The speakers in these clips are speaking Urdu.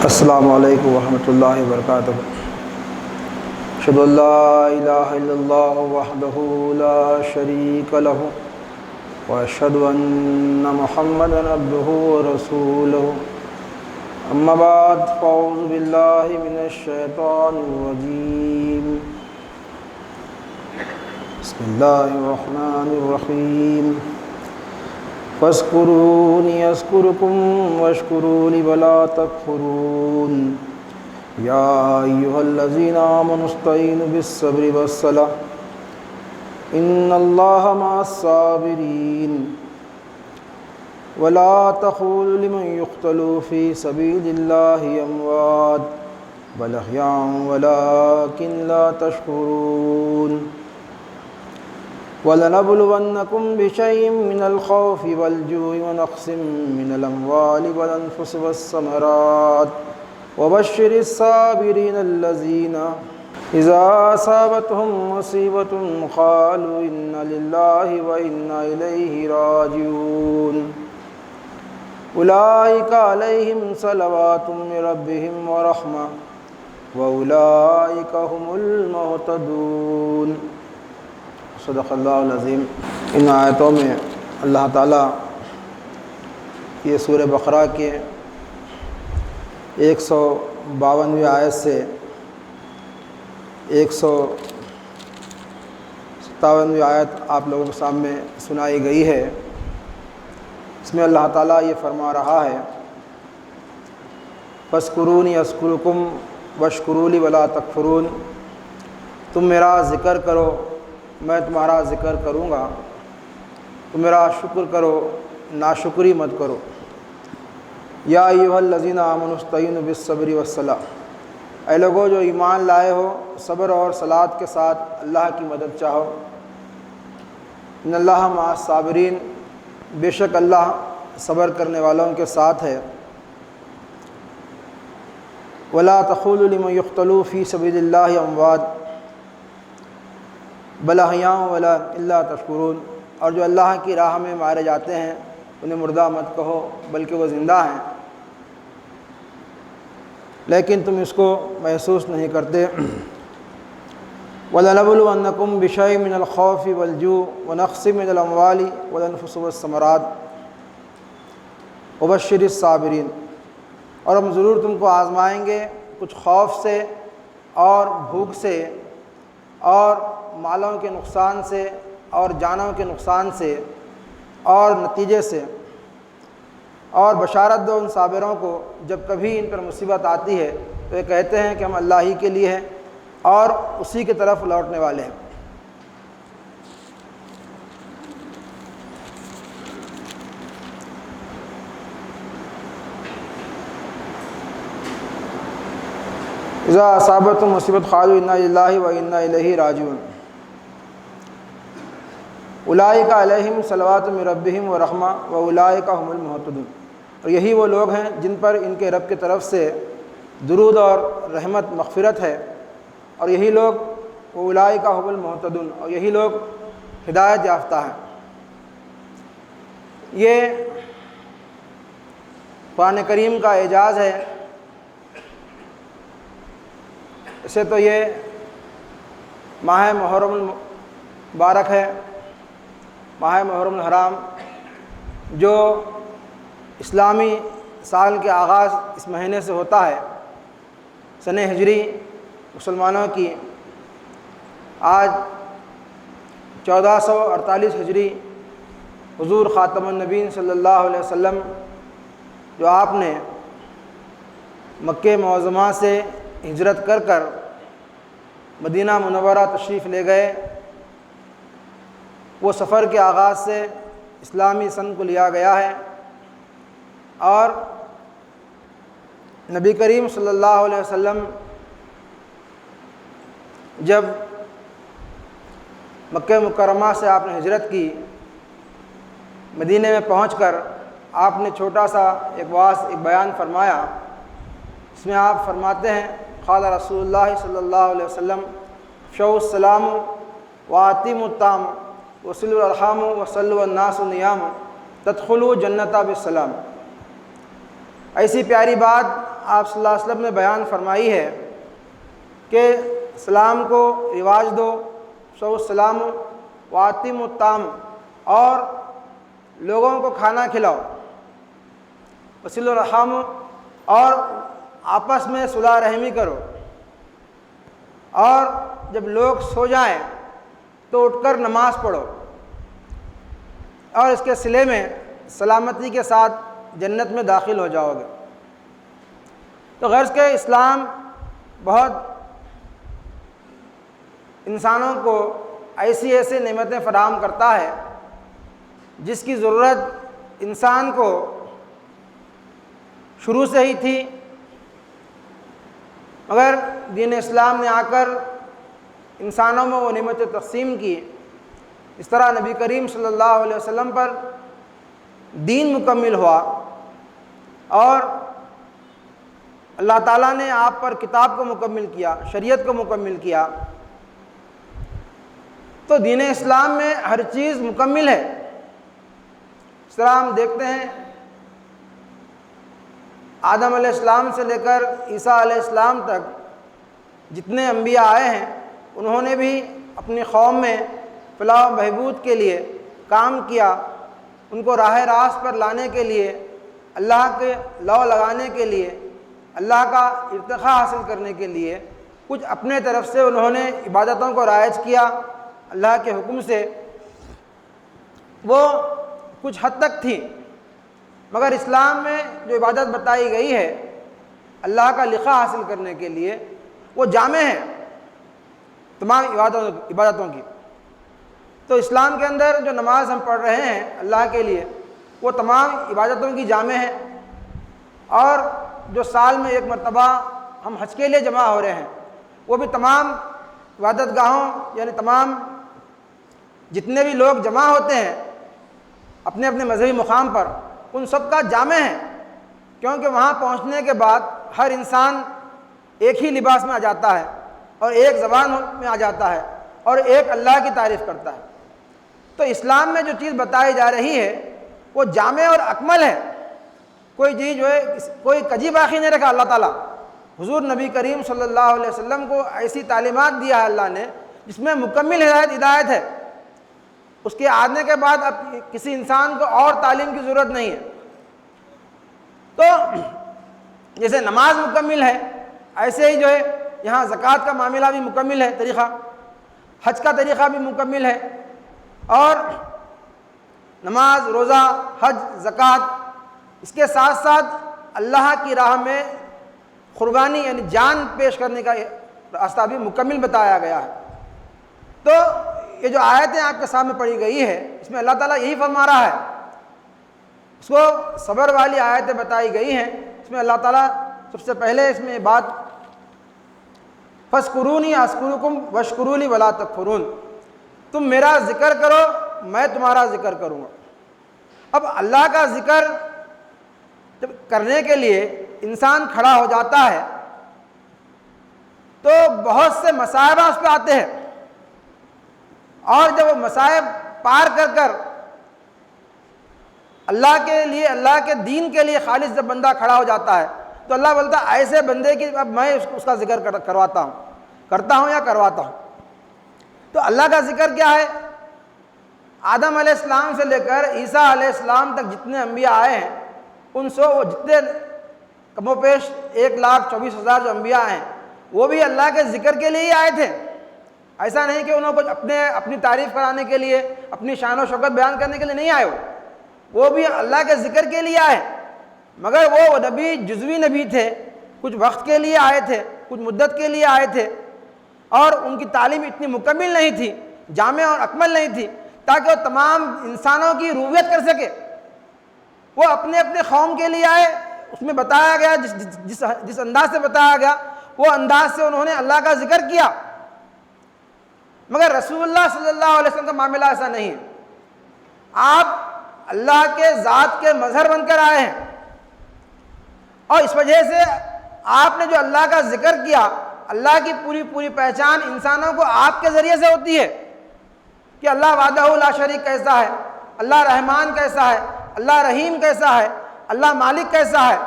السلام علیکم ورحمۃ اللہ وبرکاتہ۔ اشہد ان لا الہ الا اللہ وحدہ لا شریک لہ واشہد ان محمدا عبدہ ورسولہ، اما بعد فاعوذ باللہ من الشیطان الرجیم، بسم اللہ الرحمن الرحیم۔ فاذکرونی اذکرکم واشکروا لی ولا تکفرون، یا ایہا الذین آمنوا استعینوا بالصبر والصلاۃ ان اللہ مع الصابرین، ولا تقولوا لمن یقتل فی سبیل اللہ اموات بل احیاء ولکن لا تشعرون۔ وَلَنَبْلُوَنَّكُمْ بِشَيْءٍ مِّنَ الْخَوْفِ وَالْجُوعِ وَنَقْصٍ مِّنَ الْأَمْوَالِ وَالْأَنفُسِ وَالثَّمَرَاتِ وَبَشِّرِ الصَّابِرِينَ الَّذِينَ إِذَا أَصَابَتْهُم مُّصِيبَةٌ قَالُوا إِنَّا لِلَّهِ وَإِنَّا إِلَيْهِ رَاجِعُونَ۔ أُولَٰئِكَ عَلَيْهِمْ صَلَوَاتٌ مِّن رَّبِّهِمْ وَرَحْمَةٌ وَأُولَٰئِكَ هُمُ الْمُهْتَدُونَ۔ صدق اللہ العظیم۔ ان آیتوں میں اللہ تعالیٰ یہ سورہ بقرہ کے 152ویں آیت سے 157ویں آیت آپ لوگوں کے سامنے سنائی گئی ہے۔ اس میں اللہ تعالیٰ یہ فرما رہا ہے، فاذکرونی اذکرکم واشکروا لی ولا تکفرون، تم میرا ذکر کرو میں تمہارا ذکر کروں گا، تم میرا شکر کرو ناشکری مت کرو۔ یا ایھا الذین آمنوا استعینوا بالصبر والصلاۃ، اے لوگو جو ایمان لائے ہو صبر اور صلاۃ کے ساتھ اللہ کی مدد چاہو۔ ان اللہ مع الصابرین، بے شک اللہ صبر کرنے والوں کے ساتھ ہے۔ ولا تقولوا لمن یقتل فی سبیل اللہ اموات بل احیاء ولکن لا تشعرون، اور جو اللہ کی راہ میں مارے جاتے ہیں انہیں مردہ مت کہو بلکہ وہ زندہ ہیں لیکن تم اس کو محسوس نہیں کرتے۔ وَلَنَبْلُوَنَّكُمْ بِشَيْءٍ مِّنَ الْخَوْفِ وَالْجُوعِ وَنَقْصٍ مِّنَ الْأَمْوَالِ وَالْأَنفُسِ وَالثَّمَرَاتِ وَبَشِّرِ الصَّابِرِينَ، اور ہم ضرور تم کو آزمائیں گے کچھ خوف سے اور بھوک سے اور مالوں کے نقصان سے اور جانوں کے نقصان سے اور نتیجے سے، اور بشارت دو ان صابروں کو جب کبھی ان پر مصیبت آتی ہے تو یہ کہتے ہیں کہ ہم اللہ ہی کے لیے ہیں اور اسی کی طرف لوٹنے والے ہیں۔ اذا اصابتهم مصیبت قالوا انا للہ وانا الیہ راجعون۔ اولئک علیہم صلوات من ربہم ورحمہ واولئک هم المہتدون، اور یہی وہ لوگ ہیں جن پر ان کے رب کی طرف سے درود اور رحمت مغفرت ہے، اور یہی لوگ اولئک هم المہتدون، اور یہی لوگ ہدایت یافتہ ہیں۔ یہ قرآن کریم کا اعجاز ہے۔ اسے تو یہ ماہ محرم المبارک ہے، ماہ محرم الحرام، جو اسلامی سال کے آغاز اس مہینے سے ہوتا ہے۔ سن ہجری مسلمانوں کی آج 1448 ہجری، حضور خاتم النبیین صلی اللہ علیہ وسلم جو آپ نے مکہ معظمہ سے ہجرت کر کر مدینہ منورہ تشریف لے گئے، وہ سفر کے آغاز سے اسلامی سن کو لیا گیا ہے، اور نبی کریم صلی اللہ علیہ وسلم جب مکہ مکرمہ سے آپ نے ہجرت کی، مدینہ میں پہنچ کر آپ نے چھوٹا سا ایک بیان فرمایا۔ اس میں آپ فرماتے ہیں، قال رسول اللہ صلی اللہ علیہ وسلم افشوا السلام واتموا الطعام وصلوا الارحام وصلوا الناس النیام تدخلوا جنت بالسلام۔ ایسی پیاری بات آپ صلی اللہ علیہ وسلم نے بیان فرمائی ہے کہ سلام کو رواج دو، سو السلام واتم الطعام، اور لوگوں کو کھانا کھلاؤ، وصل الرحم، اور آپس میں صلح رحمی کرو، اور جب لوگ سو جائیں تو اٹھ کر نماز پڑھو، اور اس کے صلے میں سلامتی کے ساتھ جنت میں داخل ہو جاؤ گے۔ تو غرض کہ اسلام بہت انسانوں کو ایسی نعمتیں فراہم کرتا ہے جس کی ضرورت انسان کو شروع سے ہی تھی، مگر دین اسلام نے آ کر انسانوں میں وہ نعمتیں تقسیم کی۔ اس طرح نبی کریم صلی اللہ علیہ وسلم پر دین مکمل ہوا، اور اللہ تعالیٰ نے آپ پر کتاب کو مکمل کیا، شریعت کو مکمل کیا۔ تو دین اسلام میں ہر چیز مکمل ہے۔ اس طرح ہم دیکھتے ہیں آدم علیہ السلام سے لے کر عیسیٰ علیہ السلام تک جتنے انبیاء آئے ہیں، انہوں نے بھی اپنی قوم میں فلاح و بہبود کے لیے کام کیا، ان کو راہ راست پر لانے کے لیے، اللہ کے لو لگانے کے لیے، اللہ کا ارتقاء حاصل کرنے کے لیے کچھ اپنے طرف سے انہوں نے عبادتوں کو رائج کیا اللہ کے حکم سے۔ وہ کچھ حد تک تھی، مگر اسلام میں جو عبادت بتائی گئی ہے اللہ کا لقاء حاصل کرنے کے لیے، وہ جامع ہے تمام عبادتوں کی۔ تو اسلام کے اندر جو نماز ہم پڑھ رہے ہیں اللہ کے لیے، وہ تمام عبادتوں کی جامع ہے، اور جو سال میں ایک مرتبہ ہم حج کے لیے جمع ہو رہے ہیں، وہ بھی تمام عبادت گاہوں، یعنی تمام جتنے بھی لوگ جمع ہوتے ہیں اپنے اپنے مذہبی مقام پر، ان سب کا جامع ہے، کیونکہ وہاں پہنچنے کے بعد ہر انسان ایک ہی لباس میں آ جاتا ہے، اور ایک زبان میں آ جاتا ہے، اور ایک اللہ کی تعریف کرتا ہے۔ تو اسلام میں جو چیز بتائی جا رہی ہے وہ جامع اور اکمل ہے، کوئی چیز جو ہے کوئی کجی باقی نہیں رکھا اللہ تعالیٰ۔ حضور نبی کریم صلی اللہ علیہ وسلم کو ایسی تعلیمات دیا ہے اللہ نے جس میں مکمل ہدایت ہے، اس کے آنے کے بعد اب کسی انسان کو اور تعلیم کی ضرورت نہیں ہے۔ تو جیسے نماز مکمل ہے، ایسے ہی جو ہے یہاں زکوٰۃ کا معاملہ بھی مکمل ہے، طریقہ حج کا طریقہ بھی مکمل ہے، اور نماز، روزہ، حج، زکوٰۃ، اس کے ساتھ ساتھ اللہ کی راہ میں قربانی یعنی جان پیش کرنے کا راستہ بھی مکمل بتایا گیا ہے۔ تو یہ جو آیتیں آپ کے سامنے پڑھی گئی ہے، اس میں اللہ تعالیٰ یہی فرما رہا ہے، اس کو صبر والی آیتیں بتائی گئی ہیں، اس میں اللہ تعالیٰ سب سے پہلے اس میں یہ بات فَاذْكُرُونِي أَذْكُرُكُمْ وَاشْكُرُوا لِي وَلَا تَكْفُرُونَ، تم میرا ذکر کرو میں تمہارا ذکر کروں گا۔ اب اللہ کا ذکر جب کرنے کے لیے انسان کھڑا ہو جاتا ہے تو بہت سے مصائب اس پہ آتے ہیں، اور جب وہ مصائب پار کر کر اللہ کے لیے، اللہ کے دین کے لیے خالص جب بندہ کھڑا ہو جاتا ہے تو اللہ بولتا ہے ایسے بندے کی اب میں اس کا ذکر کرواتا ہوں، کرتا ہوں یا کرواتا ہوں۔ تو اللہ کا ذکر کیا ہے؟ آدم علیہ السلام سے لے کر عیسیٰ علیہ السلام تک جتنے انبیاء آئے ہیں، ان سو وہ جتنے کم و بیش 1,24,000 جو انبیاء ہیں، وہ بھی اللہ کے ذکر کے لیے ہی آئے تھے۔ ایسا نہیں کہ انہوں کو اپنی تعریف کرانے کے لیے، اپنی شان و شوکت بیان کرنے کے لیے نہیں آئے، وہ بھی اللہ کے ذکر کے لیے آئے، مگر وہ نبی جزوی نبی تھے، کچھ وقت کے لیے آئے تھے، کچھ مدت کے لیے آئے تھے، اور ان کی تعلیم اتنی مکمل نہیں تھی، جامع اور اکمل نہیں تھی، تاکہ وہ تمام انسانوں کی ربوبیت کر سکے۔ وہ اپنے اپنے قوم کے لیے آئے، اس میں بتایا گیا جس انداز سے بتایا گیا وہ انداز سے انہوں نے اللہ کا ذکر کیا، مگر رسول اللہ صلی اللہ علیہ وسلم کا معاملہ ایسا نہیں ہے۔ آپ اللہ کے ذات کے مظہر بن کر آئے ہیں، اور اس وجہ سے آپ نے جو اللہ کا ذکر کیا، اللہ کی پوری پہچان انسانوں کو آپ کے ذریعے سے ہوتی ہے کہ اللہ وحدہ لا شریک کیسا ہے، اللہ رحمان کیسا ہے، اللہ رحیم کیسا ہے، اللہ مالک کیسا ہے۔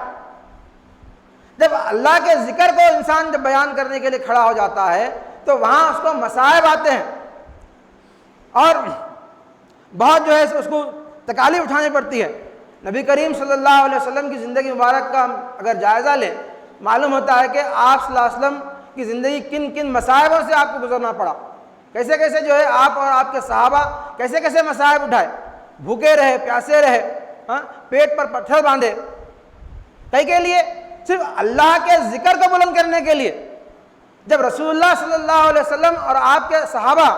جب اللہ کے ذکر کو انسان جب بیان کرنے کے لیے کھڑا ہو جاتا ہے تو وہاں اس کو مصائب آتے ہیں اور بہت جو ہے اس کو تکالیف اٹھانی پڑتی ہے۔ نبی کریم صلی اللہ علیہ وسلم کی زندگی مبارک کا اگر جائزہ لیں، معلوم ہوتا ہے کہ آپ صلی اللہ علیہ وسلم کی زندگی کن کن مصائبوں سے آپ کو گزرنا پڑا، کیسے کیسے جو ہے آپ اور آپ کے صحابہ کیسے کیسے مصائب اٹھائے، بھوکے رہے، پیاسے رہے، پیٹ پر پتھر باندھے، کئی کے لیے صرف اللہ کے ذکر کو بلند کرنے کے لیے۔ جب رسول اللہ صلی اللہ علیہ وسلم اور آپ کے صحابہ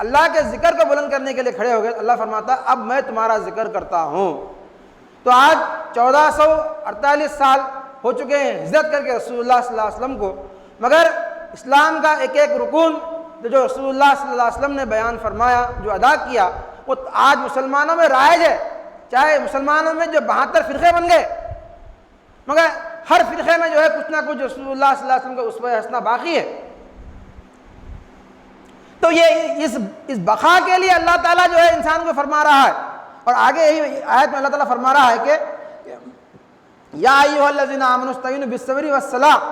اللہ کے ذکر کو بلند کرنے کے لیے کھڑے ہو گئے، اللہ فرماتا اب میں تمہارا ذکر کرتا ہوں۔ تو آج 1448 سال ہو چکے ہیں ہجرت کر کے رسول اللہ صلی اللہ علیہ وسلم کو، مگر اسلام کا ایک ایک رکن جو رسول اللہ صلی اللہ علیہ وسلم نے بیان فرمایا، جو ادا کیا، وہ آج مسلمانوں میں رائج ہے۔ چاہے مسلمانوں میں جو 72 فرقے بن گئے، مگر ہر فرقے میں جو ہے کچھ نہ کچھ رسول اللہ صلی اللہ علیہ وسلم کا اسوہ حسنہ باقی ہے۔ تو یہ اس بقا کے لیے اللہ تعالیٰ جو ہے انسان کو فرما رہا ہے، اور آگے یہی آیت میں اللہ تعالیٰ فرما رہا ہے کہ یا ایھا الذین آمنوا استعینوا بالصبر والصلاۃ،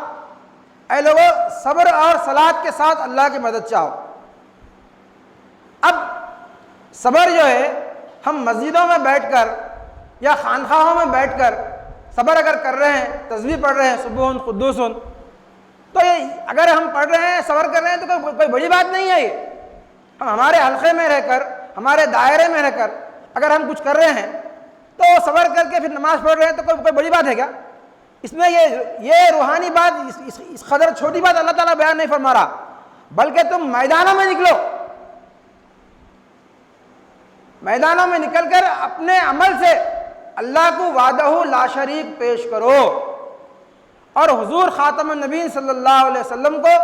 اے لوگو صبر اور صلاۃ کے ساتھ اللہ کی مدد چاہو۔ اب صبر جو ہے ہم مسجدوں میں بیٹھ کر یا خانقاہوں میں بیٹھ کر صبر اگر کر رہے ہیں، تسبیح پڑھ رہے ہیں سبوح قدوس، تو یہ اگر ہم پڑھ رہے ہیں، صبر کر رہے ہیں تو کوئی بڑی بات نہیں ہے۔ یہ ہم ہمارے حلقے میں رہ کر، ہمارے دائرے میں رہ کر اگر ہم کچھ کر رہے ہیں تو صبر کر کے پھر نماز پڑھ رہے ہیں تو کوئی بڑی بات ہے کیا؟ اس میں یہ روحانی بات، اس قدر چھوٹی بات اللہ تعالیٰ بیان نہیں فرما رہا، بلکہ تم میدانوں میں نکلو، میدانوں میں نکل کر اپنے عمل سے اللہ کو وحدہ لا شریک پیش کرو، اور حضور خاتم النبی صلی اللہ علیہ وسلم کو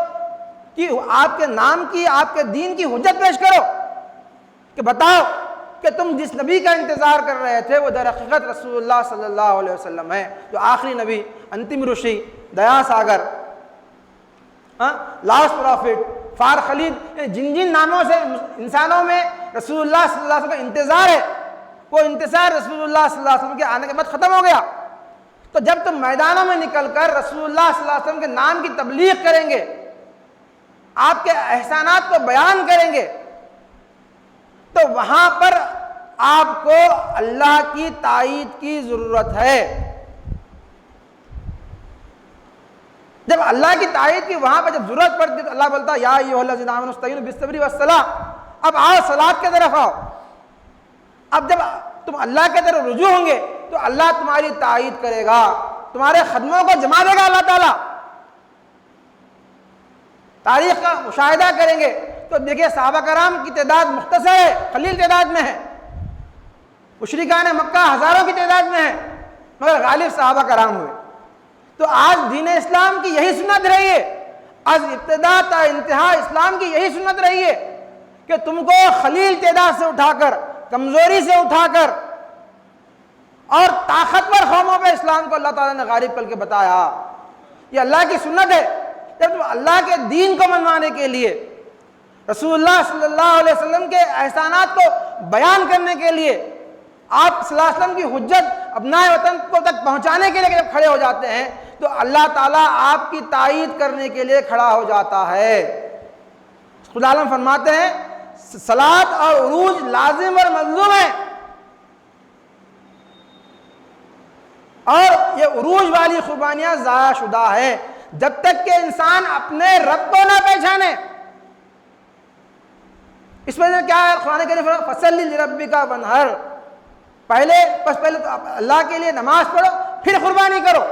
کہ آپ کے نام کی، آپ کے دین کی حجت پیش کرو، کہ بتاؤ کہ تم جس نبی کا انتظار کر رہے تھے وہ در حقیقت رسول اللہ صلی اللہ علیہ وسلم ہے، جو آخری نبی، انتم رشی، دیا ساگر، لاسٹ پروفٹ، فار خلید، جن جن ناموں سے انسانوں میں رسول اللہ صلی اللہ علیہ وسلم کا انتظار ہے، وہ انتظار رسول اللہ صلی اللہ علیہ وسلم کے آنے کے بعد ختم ہو گیا۔ تو جب تم میدانوں میں نکل کر رسول اللہ صلی اللہ علیہ وسلم کے نام کی تبلیغ کریں گے، آپ کے احسانات کو بیان کریں گے، تو وہاں پر آپ کو اللہ کی تائید کی ضرورت ہے۔ جب اللہ کی تائید کی وہاں پر جب ضرورت پڑتی تو اللہ بولتا یا ایھا الذین آمنوا استعینوا بالصبر والصلاۃ، اب آؤ صلاۃ کی طرف آؤ۔ اب جب تم اللہ کی طرف رجوع ہوں گے تو اللہ تمہاری تائید کرے گا، تمہارے قدموں کو جما دے گا اللہ تعالیٰ۔ تاریخ کا مشاہدہ کریں گے تو دیکھیں صحابہ کرام کی تعداد مختصر ہے، قلیل تعداد میں ہے، مشرکان مکہ ہزاروں کی تعداد میں ہے، مگر غالب صحابہ کرام ہوئے۔ تو آج دین اسلام کی یہی سنت رہی ہے، از ابتدا تا انتہا اسلام کی یہی سنت رہی ہے کہ تم کو قلیل تعداد سے اٹھا کر، کمزوری سے اٹھا کر اور طاقتور قوموں پہ اسلام کو اللہ تعالیٰ نے غالب کر کے بتایا۔ یہ اللہ کی سنت ہے۔ جب تم اللہ کے دین کو منوانے کے لیے، رسول اللہ صلی اللہ علیہ وسلم کے احسانات کو بیان کرنے کے لیے، آپ صلی اللہ علیہ وسلم کی حجت ابنائے وطن کو تک پہنچانے کے لیے جب کھڑے ہو جاتے ہیں تو اللہ تعالیٰ آپ کی تائید کرنے کے لیے کھڑا ہو جاتا ہے۔ خدا عالم فرماتے ہیں صلاۃ اور عروج لازم اور ملزوم ہے، اور یہ عروج والی قربانیاں ضائع شدہ ہیں جب تک کہ انسان اپنے رب کو نہ پہچانے۔ اس میں کیا ہے؟ قرآن کریم فصلی لربک وانحر، پہلے تو اللہ کے لیے نماز پڑھو پھر قربانی کرو۔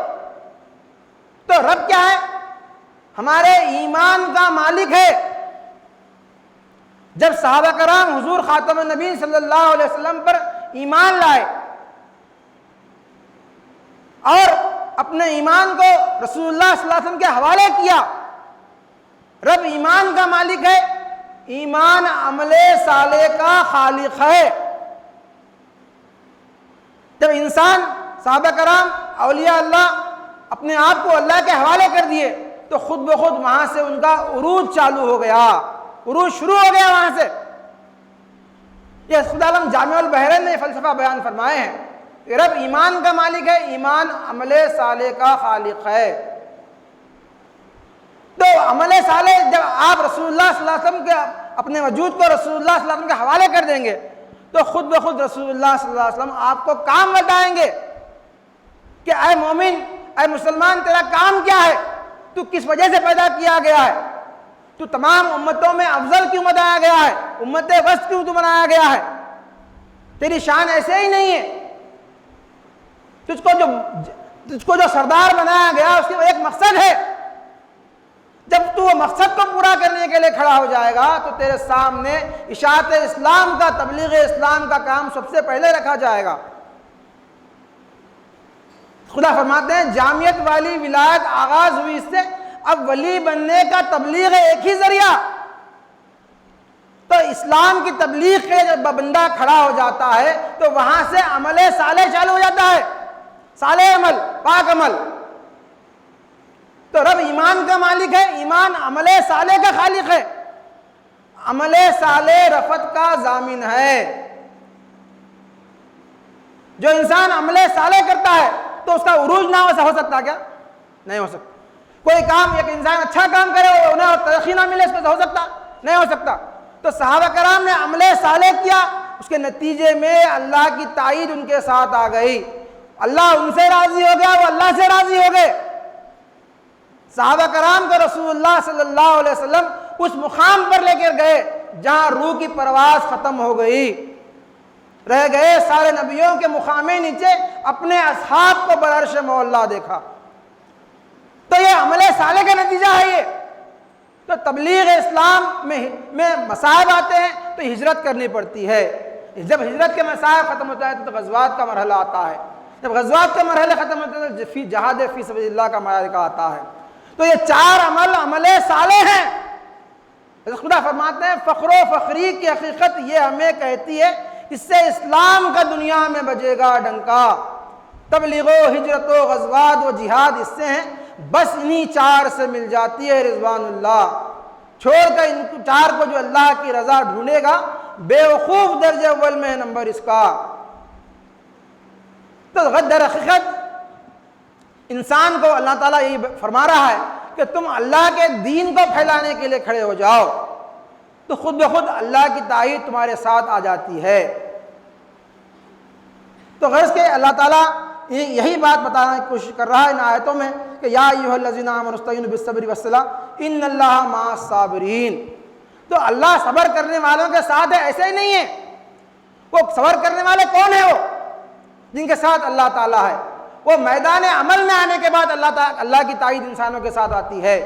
تو رب کیا ہے؟ ہمارے ایمان کا مالک ہے۔ جب صحابہ کرام حضور خاتم النبی صلی اللہ علیہ وسلم پر ایمان لائے اور اپنے ایمان کو رسول اللہ صلی اللہ علیہ وسلم کے حوالے کیا، رب ایمان کا مالک ہے، ایمان عمل صالح کا خالق ہے۔ جب انسان، صحابہ کرام، اولیاء اللہ اپنے آپ کو اللہ کے حوالے کر دیے تو خود بخود وہاں سے ان کا عروج چالو ہو گیا، عروج شروع ہو گیا وہاں سے۔ یہ خدا عالم جامع البحرین نے فلسفہ بیان فرمائے ہیں، رب ایمان کا مالک ہے، ایمان عمل صالح کا خالق ہے۔ تو عمل صالح جب آپ رسول اللہ صلی اللہ علیہ وسلم کے اپنے وجود کو رسول اللہ صلی اللہ علیہ وسلم کے حوالے کر دیں گے تو خود بخود رسول اللہ صلی اللہ علیہ وسلم آپ کو کام بتائیں گے کہ اے مومن، اے مسلمان، تیرا کام کیا ہے، تو کس وجہ سے پیدا کیا گیا ہے، تو تمام امتوں میں افضل کیوں بنایا گیا ہے، امت وسط کیوں تو بنایا گیا ہے، تیری شان ایسے ہی نہیں ہے، تجھ کو جو سردار بنایا گیا اس کی ایک مقصد ہے، جب تو وہ مقصد کو پورا کرنے کے لیے کھڑا ہو جائے گا تو تیرے سامنے اشاعت اسلام کا، تبلیغ اسلام کا کام سب سے پہلے رکھا جائے گا۔ خدا فرماتے ہیں جامعیت والی ولایت آغاز ہوئی اس سے، اب ولی بننے کا تبلیغ ایک ہی ذریعہ، تو اسلام کی تبلیغ کے جب بندہ کھڑا ہو جاتا ہے تو وہاں سے عمل صالح چالو ہو جاتا ہے، صالح عمل، پاک عمل۔ تو رب ایمان کا مالک ہے، ایمان عمل صالح کا خالق ہے، عمل صالح رفعت کا ضامن ہے۔ جو انسان عمل صالح کرتا ہے تو اس کا عروج نہ ہو سکتا کیا؟ نہیں ہو سکتا۔ کوئی کام، ایک انسان اچھا کام کرے انہیں ترقی نہ ملے، اس کو ہو سکتا؟ نہیں ہو سکتا۔ تو صحابہ کرام نے عمل صالح کیا، اس کے نتیجے میں اللہ کی تائید ان کے ساتھ آ گئی، اللہ ان سے راضی ہو گیا، وہ اللہ سے راضی ہو گئے۔ صحابہ کرام کو رسول اللہ صلی اللہ علیہ وسلم اس مقام پر لے کر گئے جہاں روح کی پرواز ختم ہو گئی، رہ گئے سارے نبیوں کے مقام نیچے، اپنے اصحاب کو برعرش مولا دیکھا۔ تو یہ عمل صالح کا نتیجہ ہے۔ یہ تو تبلیغ اسلام میں مصائب آتے ہیں تو ہجرت کرنی پڑتی ہے، جب ہجرت کے مصائب ختم ہوتا ہے تو غزوات کا مرحلہ آتا ہے، جب غزوات کا مرحلہ ختم ہوتا ہے تو جہاد فی سبیل اللہ کا مرحلہ آتا ہے۔ تو یہ چار عمل صالح ہیں۔ خدا فرماتے ہیں فخر و فخری کی حقیقت یہ ہمیں کہتی ہے، اس سے اسلام کا دنیا میں بجے گا ڈنکا۔ تبلیغ و ہجرت و غزوات و جہاد اس سے ہیں، بس انہی چار سے مل جاتی ہے رضوان اللہ۔ چھوڑ کر ان چار کو جو اللہ کی رضا ڈھونڈے گا بے وقوف درجہ اول میں نمبر اس کا۔ تو در حقیقت انسان کو اللہ تعالیٰ یہی فرما رہا ہے کہ تم اللہ کے دین کو پھیلانے کے لیے کھڑے ہو جاؤ تو خود بخود اللہ کی تائید تمہارے ساتھ آ جاتی ہے۔ تو غرض کہ اللہ تعالیٰ یہی بات بتانے کی کوشش کر رہا ہے ان آیتوں میں کہ یا ایھا الذین آمنوا استعینوا بالصبر والصلاۃ ان اللہ مع الصابرین۔ تو اللہ صبر کرنے والوں کے ساتھ ہے، ایسے ہی نہیں ہے۔ وہ صبر کرنے والے کون ہیں؟ وہ جن کے ساتھ اللہ تعالیٰ ہے، وہ میدان عمل میں آنے کے بعد اللہ کی تائید انسانوں کے ساتھ آتی ہے۔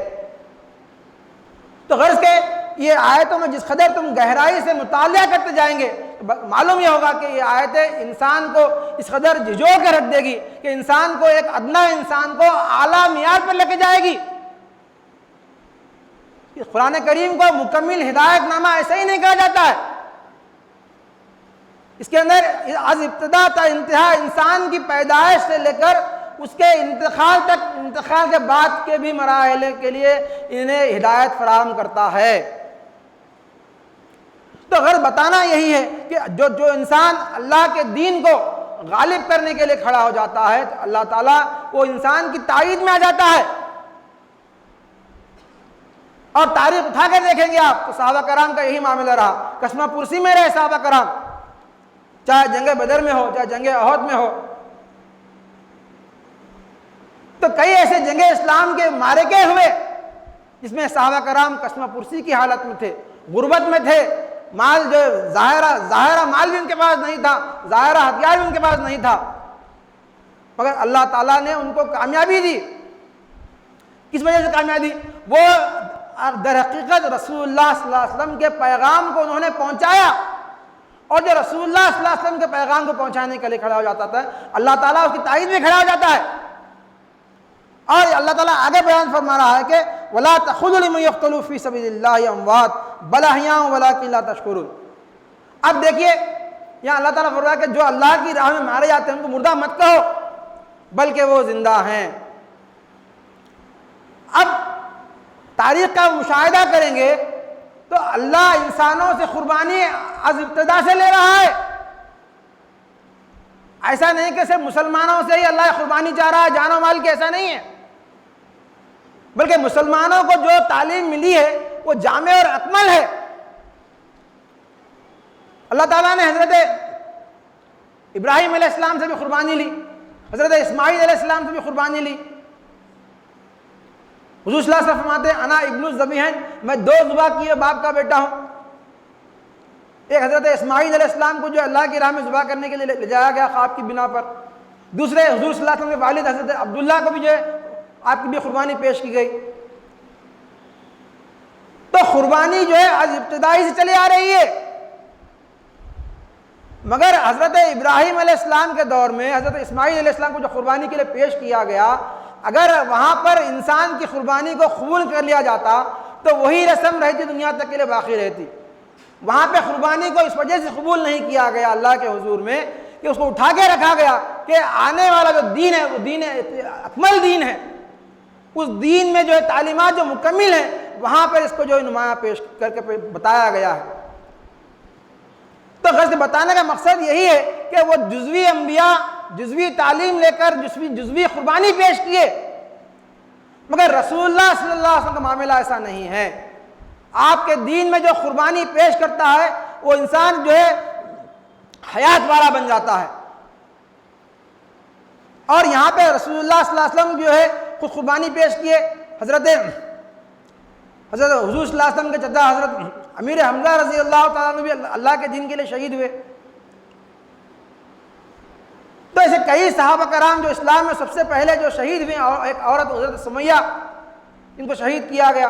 تو غرض کہ یہ آیتوں میں جس قدر تم گہرائی سے مطالعہ کرتے جائیں گے معلوم یہ ہوگا کہ یہ آیتیں انسان کو اس قدر جھجھوڑ کے رکھ دے گی کہ انسان کو، ایک ادنا انسان کو اعلیٰ معیار پر لے کے جائے گی۔ قرآن کریم کو مکمل ہدایت نامہ ایسے ہی نہیں کہا جاتا ہے، اس کے اندر از ابتدا تا انتہا انسان کی پیدائش سے لے کر اس کے انتقال تک، انتقال کے بعد کے بھی مراحل کے لیے انہیں ہدایت فراہم کرتا ہے۔ تو غرض بتانا یہی ہے کہ جو انسان اللہ کے دین کو غالب کرنے کے لیے کھڑا ہو جاتا ہے تو اللہ تعالیٰ وہ انسان کی تائید میں آ جاتا ہے۔ اور تاریخ اٹھا کر دیکھیں گے آپ تو صحابہ کرام کا یہی معاملہ رہا، کسمہ پرسی میں رہے صحابہ کرام، چاہے جنگ بدر میں ہو، چاہے جنگ احد میں ہو۔ تو کئی ایسے جنگ اسلام کے معرکے ہوئے جس میں صحابہ کرام کسمہ پرسی کی حالت میں تھے، غربت میں تھے، مال جو ظاہرہ مال بھی ان کے پاس نہیں تھا، ظاہرہ ہتھیار بھی ان کے پاس نہیں تھا، مگر اللہ تعالیٰ نے ان کو کامیابی دی۔ کس وجہ سے کامیابی دی؟ وہ در حقیقت رسول اللہ صلی اللہ علیہ وسلم کے پیغام کو انہوں نے پہنچایا، اور جو رسول اللہ صلی اللہ علیہ وسلم کے پیغام کو پہنچانے کے لیے کھڑا ہو جاتا تھا اللہ تعالیٰ اس کی تائید میں کھڑا ہو جاتا ہے۔ اور اللہ تعالیٰ آگے بیان فرما رہا ہے کہ وَلَا تَقُولُوا لِمَن يُقْتَلُ فِي سَبِيلِ اللَّهِ أَمْوَاتٌ بَلْ أَحْيَاءٌ وَلَٰكِن لَا تَشْعُرُونَ۔ اب دیکھیے یہاں اللہ تعالیٰ فرما رہا ہے کہ جو اللہ کی راہ میں مارے جاتے ہیں ان کو مردہ مت کہو بلکہ وہ زندہ ہیں۔ اب تاریخ کا مشاہدہ کریں گے تو اللہ انسانوں سے قربانی از ابتدا سے لے رہا ہے۔ ایسا نہیں کہ صرف مسلمانوں سے ہی اللہ قربانی چاہ رہا ہے جان و مال کی، ایسا نہیں ہے، بلکہ مسلمانوں کو جو تعلیم ملی ہے وہ جامع اور اکمل ہے۔ اللہ تعالیٰ نے حضرت ابراہیم علیہ السلام سے بھی قربانی لی، حضرت اسماعیل علیہ السلام سے بھی قربانی لی۔ حضور صلی اللہ علیہ وسلم فرماتے ہیں انا ابن الذبیحین، میں 2 ذبح کیے باپ کا بیٹا ہوں۔ ایک حضرت اسماعیل علیہ السلام کو جو اللہ کی راہ میں ذبح کرنے کے لیے لے جایا گیا خواب کی بنا پر، دوسرے حضور صلی اللہ علیہ وسلم کے والد حضرت عبداللہ کو بھی جو ہے آپ کی بھی قربانی پیش کی گئی۔ تو قربانی جو ہے آج ابتدائی سے چلی آ رہی ہے، مگر حضرت ابراہیم علیہ السلام کے دور میں حضرت اسماعیل علیہ السلام کو جو قربانی کے لیے پیش کیا گیا، اگر وہاں پر انسان کی قربانی کو قبول کر لیا جاتا تو وہی رسم رہتی، دنیا تک کے لیے باقی رہتی۔ وہاں پہ قربانی کو اس وجہ سے قبول نہیں کیا گیا اللہ کے حضور میں کہ اس کو اٹھا کے رکھا گیا کہ آنے والا جو دین ہے وہ دین اکمل دین ہے، اس دین میں جو ہے تعلیمات جو مکمل ہیں وہاں پر اس کو جو ہے نمایاں پیش کر کے بتایا گیا ہے۔ تو غرض بتانے کا مقصد یہی ہے کہ وہ جزوی انبیاء جزوی تعلیم لے کر جزوی قربانی پیش کیے، مگر رسول اللہ صلی اللہ علیہ وسلم کا معاملہ ایسا نہیں ہے۔ آپ کے دین میں جو قربانی پیش کرتا ہے وہ انسان جو ہے حیات والا بن جاتا ہے۔ اور یہاں پہ رسول اللہ صلی اللہ علیہ وسلم جو ہے خود قربانی پیش کیے، حضرت حضور صلی اللہ علیہ وسلم کے چچا حضرت امیر حمزہ رضی اللہ تعالیٰ عنہ بھی اللہ کے دین کے لیے شہید ہوئے۔ تو ایسے کئی صحابہ کرام جو اسلام میں سب سے پہلے جو شہید ہوئے، اور ایک عورت حضرت سمیہ، ان کو شہید کیا گیا۔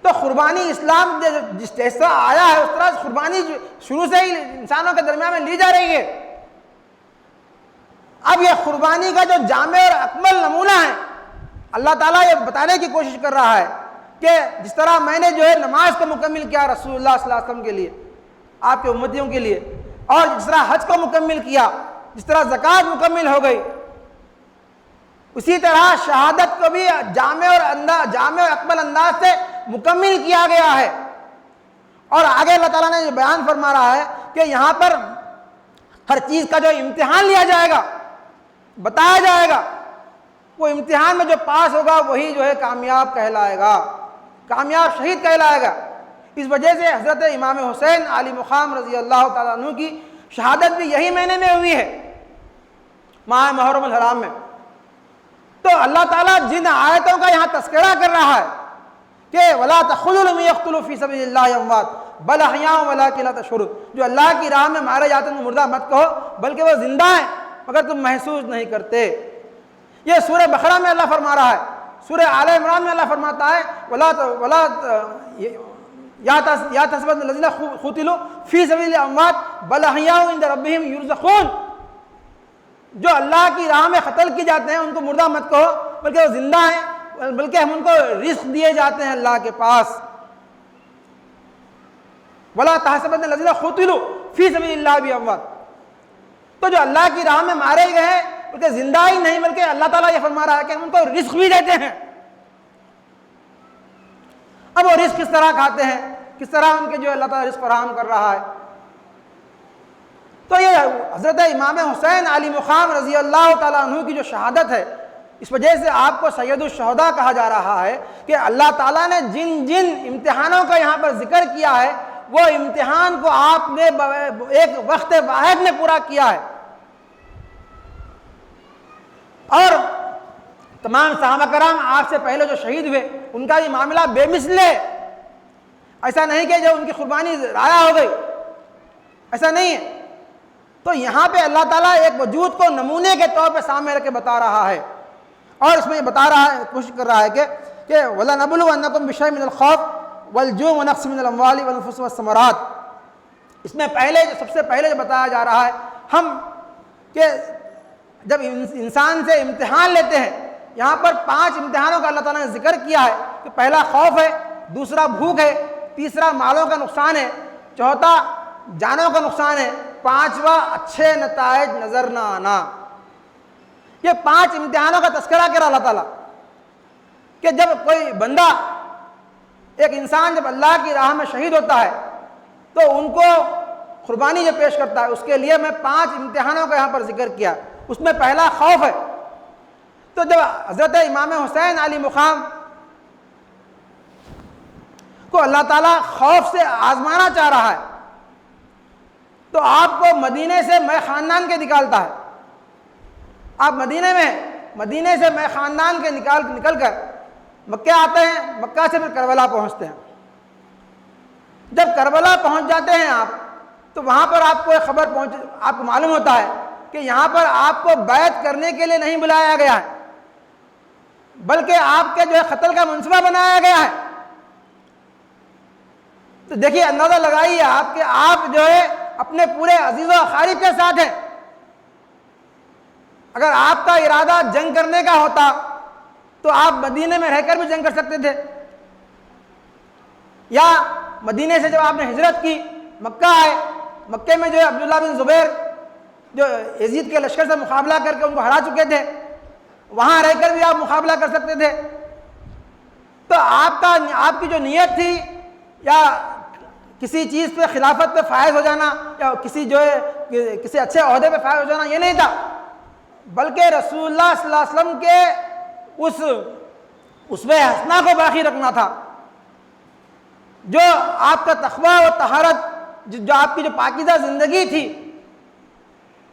تو قربانی اسلام جس طرح آیا ہے اس طرح قربانی شروع سے ہی انسانوں کے درمیان میں لی جا رہی ہے۔ اب یہ قربانی کا جو جامع اور اکمل نمونہ ہے، اللہ تعالیٰ یہ بتانے کی کوشش کر رہا ہے کہ جس طرح میں نے جو ہے نماز کو مکمل کیا رسول اللہ صلی اللہ علیہ وسلم کے لیے، آپ کے امتیوں کے لیے، اور جس طرح حج کو مکمل کیا، جس طرح زکوٰۃ مکمل ہو گئی، اسی طرح شہادت کو بھی جامع اور اکمل انداز سے مکمل کیا گیا ہے۔ اور آگے اللہ تعالیٰ نے یہ بیان فرما رہا ہے کہ یہاں پر ہر چیز کا جو امتحان لیا جائے گا، بتایا جائے گا، وہ امتحان میں جو پاس ہوگا وہی جو ہے کامیاب کہلائے گا، کامیاب شہید کہلائے گا۔ اس وجہ سے حضرت امام حسین علی مقام رضی اللہ تعالیٰ عنہ کی شہادت بھی یہی مہینے میں ہوئی ہے، ماہ محرم الحرام میں۔ تو اللہ تعالیٰ جن آیتوں کا یہاں تذکرہ کر رہا ہے کہ وَلَا تَقُولُوا لِمَن يَقْتُلُ فِي سَبِيلِ اللَّهِ أَمْوَاتٌ بَلْ أَحْيَاءٌ وَلَٰكِن لَا تَشْعُرُونَ، جو اللہ کی راہ میں مارے جاتے ہیں مردہ مت کہو بلکہ وہ زندہ ہیں مگر تم محسوس نہیں کرتے۔ یہ سورہ بقرہ میں اللہ فرما رہا ہے، سورہ آل عمران میں اللہ فرماتا ہے یا تحسبن الذین قتلوا فی سبیل اموات بل احیاء عند ربہم یرزقون، جو اللہ کی راہ میں قتل کیے جاتے ہیں ان کو مردہ مت کہو بلکہ وہ زندہ ہیں، بلکہ ہم ان کو رزق دیے جاتے ہیں اللہ کے پاس۔ ولا تحسبن الذین قتلوا فی سبیل اللہ باموات، تو جو اللہ کی راہ میں مارے گئے ہیں بلکہ زندہ ہی نہیں بلکہ اللہ تعالیٰ یہ فرما رہا ہے کہ ہم ان کو رزق بھی دیتے ہیں۔ اب وہ رزق کس طرح کھاتے ہیں، کس طرح ان کے جو اللہ تعالیٰ رزق فراہم کر رہا ہے۔ تو یہ حضرت امام حسین علی مقام رضی اللہ تعالیٰ عنہ کی جو شہادت ہے، اس وجہ سے آپ کو سید الشہداء کہا جا رہا ہے کہ اللہ تعالیٰ نے جن جن امتحانوں کا یہاں پر ذکر کیا ہے وہ امتحان کو آپ نے ایک وقت واحد میں پورا کیا ہے، اور تمام صحابہ کرام آپ سے پہلے جو شہید ہوئے ان کا یہ معاملہ بے مثل ہے۔ ایسا نہیں کہ جو ان کی قربانی ضائع ہو گئی، ایسا نہیں ہے۔ تو یہاں پہ اللہ تعالیٰ ایک وجود کو نمونے کے طور پہ سامنے رکھ کے بتا رہا ہے، اور اس میں یہ بتا رہا ہے، کوشش کر رہا ہے کہ وَلَنَبْلُوَنَّكُمْ بِشَيْءٍ مِّنَ الْخَوْفِ وَالْجُوعِ وَنَقْصٍ مِّنَ الْأَمْوَالِ وَالْأَنفُسِ وَالثَّمَرَاتِ۔ اس میں پہلے سب سے پہلے جو بتایا جا رہا ہے ہم کہ جب انسان سے امتحان لیتے ہیں، یہاں پر 5 امتحانوں کا اللہ تعالیٰ نے ذکر کیا ہے کہ پہلا خوف ہے، دوسرا بھوک ہے، تیسرا مالوں کا نقصان ہے، چوتھا جانوں کا نقصان ہے، 5واں اچھے نتائج نظر نہ آنا۔ یہ 5 امتحانوں کا تذکرہ کر اللہ تعالیٰ کہ جب کوئی بندہ، ایک انسان جب اللہ کی راہ میں شہید ہوتا ہے تو ان کو قربانی جو پیش کرتا ہے اس کے لیے میں 5 امتحانوں کا یہاں پر ذکر کیا۔ اس میں پہلا خوف ہے تو جب حضرت امام حسین علی مقام کو اللہ تعالیٰ خوف سے آزمانا چاہ رہا ہے تو آپ کو مدینے سے میں خاندان کے نکالتا ہے. آپ مدینے سے میں خاندان کے نکل کر مکہ آتے ہیں, مکہ سے پھر کربلا پہنچتے ہیں. جب کربلا پہنچ جاتے ہیں آپ تو وہاں پر آپ کو ایک خبر آپ کو معلوم ہوتا ہے کہ یہاں پر آپ کو بیعت کرنے کے لیے نہیں بلایا گیا ہے بلکہ آپ کے جو ہے قتل کا منصوبہ بنایا گیا ہے. تو دیکھیے, اندازہ لگائیے آپ کہ آپ جو ہے اپنے پورے عزیز و اقارب کے ساتھ ہیں. اگر آپ کا ارادہ جنگ کرنے کا ہوتا تو آپ مدینے میں رہ کر بھی جنگ کر سکتے تھے, یا مدینے سے جب آپ نے ہجرت کی مکہ آئے, مکے میں جو ہے عبداللہ بن زبیر جو یزید کے لشکر سے مقابلہ کر کے ان کو ہرا چکے تھے, وہاں رہ کر بھی آپ مقابلہ کر سکتے تھے. تو آپ کی جو نیت تھی یا کسی چیز پہ خلافت پہ فائز ہو جانا یا کسی اچھے عہدے پہ فائز ہو جانا یہ نہیں تھا, بلکہ رسول اللہ صلی اللہ علیہ وسلم کے اسوہ حسنہ کو باقی رکھنا تھا. جو آپ کا تقویٰ و طہارت, جو آپ کی جو پاکیزہ زندگی تھی,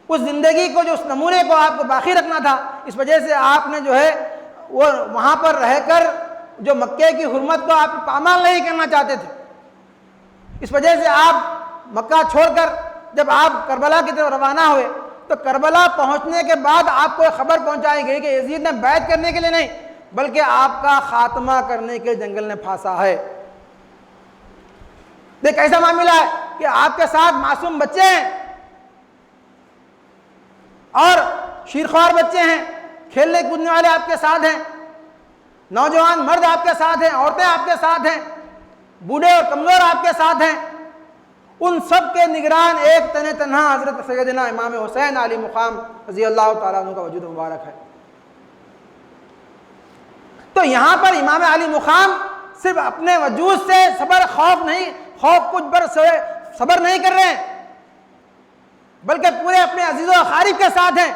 اس زندگی کو, جو اس نمونے کو آپ کو باقی رکھنا تھا. اس وجہ سے آپ نے جو ہے وہ وہاں پر رہ کر جو مکے کی حرمت کو آپ پامال نہیں کرنا چاہتے تھے. اس وجہ سے آپ مکہ چھوڑ کر جب آپ کربلا کی طرف روانہ ہوئے تو کربلا پہنچنے کے بعد آپ کو خبر پہنچائی گئی کہ یزید نے بیعت کرنے کے لیے نہیں بلکہ آپ کا خاتمہ کرنے کے جنگل نے پھانسا ہے. دیکھ ایسا معاملہ ہے کہ آپ کے ساتھ معصوم بچے ہیں اور شیرخوار بچے ہیں, کھیلنے کودنے والے آپ کے ساتھ ہیں, نوجوان مرد آپ کے ساتھ ہیں, عورتیں آپ کے ساتھ ہیں, بوڑھے اور کمزور آپ کے ساتھ ہیں. ان سب کے نگران ایک تنہا حضرت سیدنا امام حسین علی مقام رضی اللہ تعالیٰ عنہ کا وجود مبارک ہے. تو یہاں پر امام علی مقام صرف اپنے وجود سے خوف کچھ پر صبر نہیں کر رہے ہیں بلکہ پورے اپنے عزیز و اقارب کے ساتھ ہیں,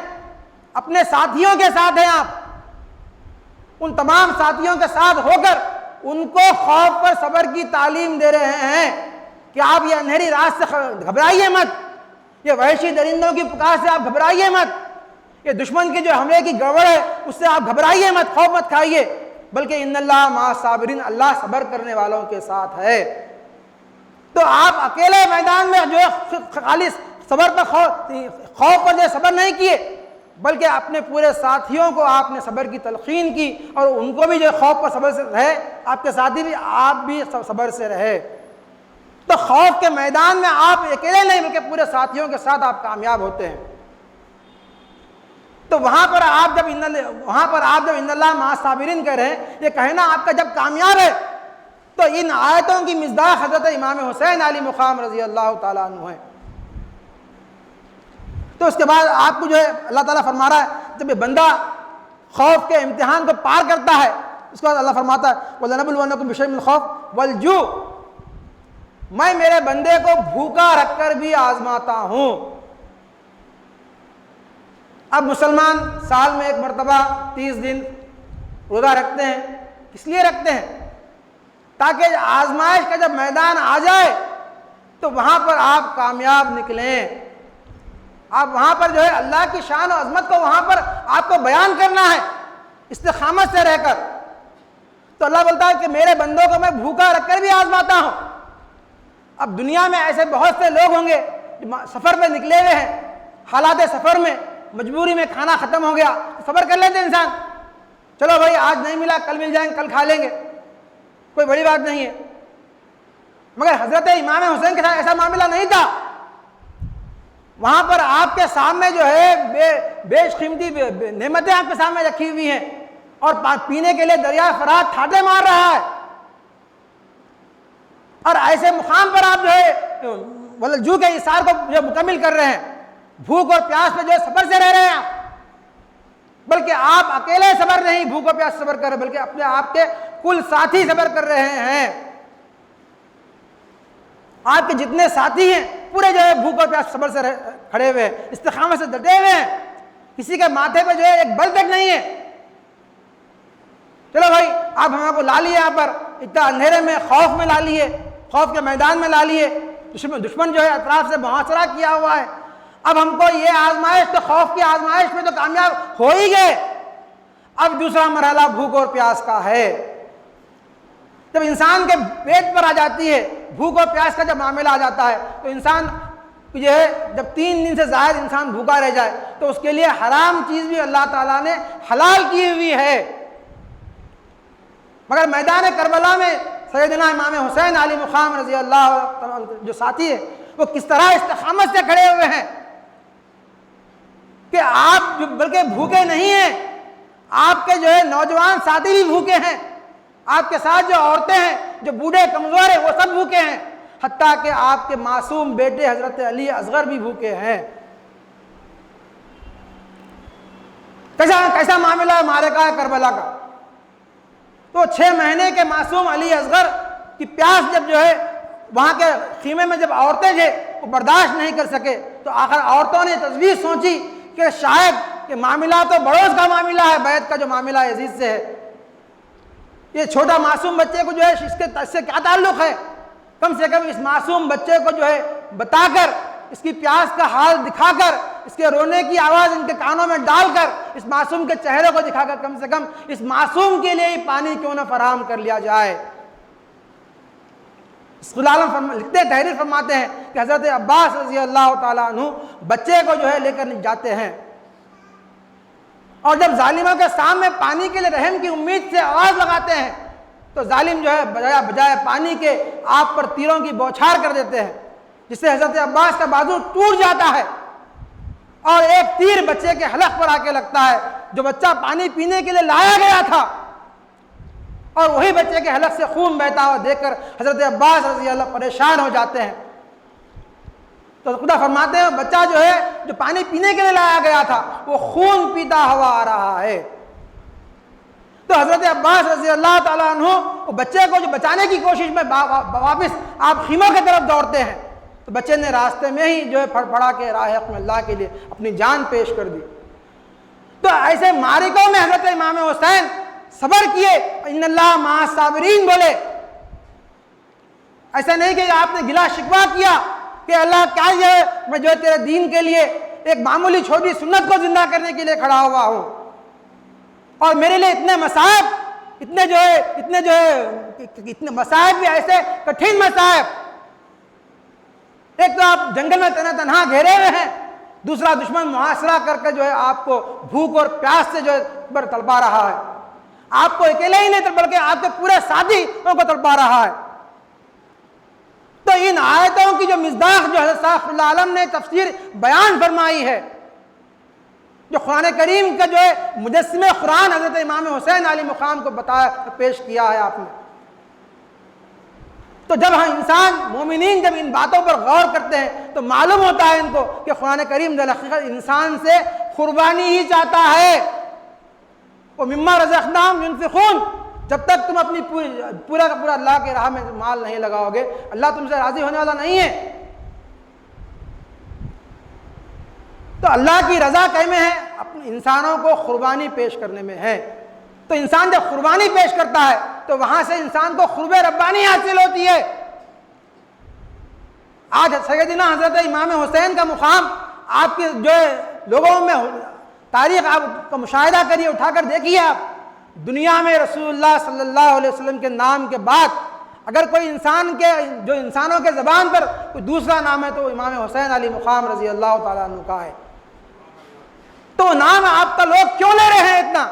اپنے ساتھیوں کے ساتھ ہیں. آپ ان تمام ساتھیوں کے ساتھ ہو کر ان کو خوف پر صبر کی تعلیم دے رہے ہیں کہ آپ یہ اندھیری رات سے گھبرائیے مت, یہ وحشی درندوں کی پکار سے آپ گھبرائیے مت, یہ دشمن کے جو حملے کی گڑبڑ ہے اس سے آپ گھبرائیے مت, خوف مت کھائیے, بلکہ ان اللہ مع الصابرین, اللہ صبر کرنے والوں کے ساتھ ہے. تو آپ اکیلے میدان میں جو ہے خالص صبر پر خوف پر جو صبر نہیں کیے بلکہ اپنے پورے ساتھیوں کو آپ نے صبر کی تلقین کی اور ان کو بھی جو خوف پر صبر سے رہے, آپ کے ساتھی بھی آپ بھی صبر سے رہے. تو خوف کے میدان میں آپ اکیلے نہیں بلکہ پورے ساتھیوں کے ساتھ آپ کامیاب ہوتے ہیں. تو وہاں پر آپ جب ان اللہ مع الصابرین کہہ رہے ہیں, یہ کہنا آپ کا جب کامیاب ہے تو ان آیتوں کی مصداق حضرت امام حسین علی مقام رضی اللہ تعالیٰ عنہ ہے. تو اس کے بعد آپ کو جو ہے اللہ تعالیٰ فرما رہا ہے جب یہ بندہ خوف کے امتحان کو پار کرتا ہے اس کے بعد اللہ فرماتا ہے وَلَنَبْلُوَنَّكُمْ بِشَيْءٍ مِّنَ الْخَوْفِ وَالْجُوعِ, میں میرے بندے کو بھوکا رکھ کر بھی آزماتا ہوں. اب مسلمان سال میں ایک مرتبہ 30 دن روزہ رکھتے ہیں, اس لیے رکھتے ہیں تاکہ آزمائش کا جب میدان آ جائے تو وہاں پر آپ کامیاب نکلیں. آپ وہاں پر جو ہے اللہ کی شان و عظمت کو وہاں پر آپ کو بیان کرنا ہے استقامت سے رہ کر. تو اللہ بولتا ہے کہ میرے بندوں کو میں بھوکا رکھ کر بھی آزماتا ہوں. اب دنیا میں ایسے بہت سے لوگ ہوں گے جو سفر پہ نکلے ہوئے ہیں, حالات سفر میں مجبوری میں کھانا ختم ہو گیا, صبر کر لیتے انسان, چلو بھائی آج نہیں ملا کل مل جائیں گے, کل کھا لیں گے, کوئی بڑی بات نہیں ہے. مگر حضرت امام حسین کے ساتھ ایسا معاملہ نہیں تھا. وہاں پر آپ کے سامنے جو ہے بیش قیمتی نعمتیں آپ کے سامنے رکھی ہوئی ہیں اور پینے کے لیے دریا فرات ٹھاٹے مار رہا ہے, اور ایسے مقام پر آپ جو ہے ولجو کے اثار کو جو مکمل کر رہے ہیں, بھوک اور پیاس پہ جو ہے صبر سے رہ رہے ہیں آپ. بلکہ آپ اکیلے صبر نہیں بھوک اور پیاس صبر کر رہے بلکہ اپنے آپ کے کل ساتھی صبر کر رہے ہیں. آپ کے جتنے ساتھی ہیں پورے جو ہے بھوک اور پیاس صبر سے کھڑے ہوئے ہیں, استقامت سے ڈٹے ہوئے ہیں. کسی کے ماتھے پہ جو ہے ایک بل تک نہیں ہے, چلو بھائی آپ ہمیں کو لا لیے یہاں پر اتنا اندھیرے میں، خوف میں لا لیے، خوف کے میدان میں لا لیے، دشمن جو ہے اطراف سے محاصرہ کیا ہوا ہے، اب ہم کو یہ آزمائش، تو خوف کی آزمائش میں تو کامیاب ہو ہی گئے، اب دوسرا مرحلہ بھوک اور پیاس کا ہے۔ جب انسان کے پیٹ پر آ جاتی ہے بھوک اور پیاس کا جب معاملہ آ جاتا ہے تو انسان جو ہے جب 3 دن سے زائد انسان بھوکا رہ جائے تو اس کے لیے حرام چیز بھی اللہ تعالیٰ نے حلال کی ہوئی ہے۔ مگر میدان کربلا میں سیدنا امام حسین علی مقام رضی اللہ عنہ جو ساتھی ہے وہ کس طرح استقامت سے کھڑے ہوئے ہیں کہ آپ جو بلکہ بھوکے نہیں ہیں، آپ کے جو ہے نوجوان ساتھی بھی بھوکے ہیں، آپ کے ساتھ جو عورتیں ہیں، جو بوڑھے کمزور ہیں، وہ سب بھوکے ہیں، حتیٰ کہ آپ کے معصوم بیٹے حضرت علی اصغر بھی بھوکے ہیں۔ کیسا معاملہ ہے معرکہ کربلا کا؟ تو 6 مہینے کے معصوم علی اصغر کی پیاس جب جو ہے وہاں کے خیمے میں جب عورتیں تھے وہ برداشت نہیں کر سکے تو آخر عورتوں نے تجویز سوچی کہ شاید کہ معاملہ تو بڑوس کا معاملہ ہے، بیعت کا جو معاملہ یزید سے ہے، یہ چھوٹا معصوم بچے کو جو ہے اس سے کیا تعلق ہے، کم سے کم اس معصوم بچے کو جو ہے بتا کر، اس کی پیاس کا حال دکھا کر، اس کے رونے کی آواز ان کے کانوں میں ڈال کر، اس معصوم کے چہرے کو دکھا کر کم سے کم اس معصوم کے لیے ہی پانی کیوں نہ فراہم کر لیا جائے۔ لکھتے تحریر فرماتے ہیں کہ حضرت عباس رضی اللہ تعالیٰ عنہ بچے کو جو ہے لے کر جاتے ہیں، اور جب ظالموں کے سامنے پانی کے لیے رحم کی امید سے آواز لگاتے ہیں تو ظالم جو ہے بجائے پانی کے آپ پر تیروں کی بوچھار کر دیتے ہیں، جس سے حضرت عباس کا بازو ٹوٹ جاتا ہے اور ایک تیر بچے کے حلق پر آ کے لگتا ہے، جو بچہ پانی پینے کے لیے لایا گیا تھا، اور وہی بچے کے حلق سے خون بہتا ہوا دیکھ کر حضرت عباس رضی اللہ پریشان ہو جاتے ہیں۔ تو خدا فرماتے ہیں بچہ جو ہے جو پانی پینے کے لیے لایا گیا تھا وہ خون پیتا ہوا آ رہا ہے۔ تو حضرت عباس رضی اللہ تعالیٰ عنہ وہ بچے کو جو بچانے کی کوشش میں واپس آپ خیموں کی طرف دوڑتے ہیں تو بچے نے راستے میں ہی جو ہے پھڑا کے راہ حق میں اللہ کے لیے اپنی جان پیش کر دی۔ تو ایسے معرکوں میں حضرت امام حسین صبر کیے، ان اللہ مع الصابرین بولے، ایسا نہیں کہ آپ نے گلا شکوہ کیا کہ اللہ کیا یہ میں جو ہے تیرے دین کے لیے ایک معمولی چھوٹی سنت کو زندہ کرنے کے لیے کھڑا ہوا ہوں، اور میرے لیے اتنے مصائب، اتنے مصائب بھی ایسے کٹھن مصائب، ایک تو آپ جنگل میں تنہا گھیرے ہوئے ہیں، دوسرا دشمن محاصرہ کر کے جو ہے آپ کو بھوک اور پیاس سے جو ہے تڑپا رہا ہے، آپ کو اکیلے ہی نہیں بلکہ آپ کے پورے ساتھی کو تڑپا رہا ہے۔ تو ان آیتوں کی جو مصداق جو حضرت صاحب اللہ عالم نے تفسیر بیان فرمائی ہے، جو قرآن کریم کا جو ہے مجسم قرآن حضرت امام حسین علی مقام کو بتایا پیش کیا ہے آپ نے، تو جب ہم انسان مومنین جب ان باتوں پر غور کرتے ہیں تو معلوم ہوتا ہے ان کو کہ قرآن کریم در حقیقت انسان سے قربانی ہی چاہتا ہے۔ وَمِمَّا رَزَقْنَاهُمْ يُنْفِقُونَ، جب تک تم اپنی پورا کا پورا اللہ کے راہ میں مال نہیں لگاؤ گے اللہ تم سے راضی ہونے والا نہیں ہے۔ تو اللہ کی رضا کہیں میں ہے؟ اپنے انسانوں کو قربانی پیش کرنے میں ہے۔ تو انسان جب قربانی پیش کرتا ہے تو وہاں سے انسان کو قرب ربانی حاصل ہوتی ہے۔ آج سیدنا حضرت امام حسین کا مقام آپ کے جو لوگوں میں تاریخ آپ کا مشاہدہ کریے، اٹھا کر دیکھیے، آپ دنیا میں رسول اللہ صلی اللہ علیہ وسلم کے نام کے بعد اگر کوئی انسان کے جو انسانوں کے زبان پر کوئی دوسرا نام ہے تو امام حسین علی مقام رضی اللہ تعالیٰ عنہ کا ہے۔ تو وہ نام آپ کا لوگ کیوں لے رہے ہیں اتنا؟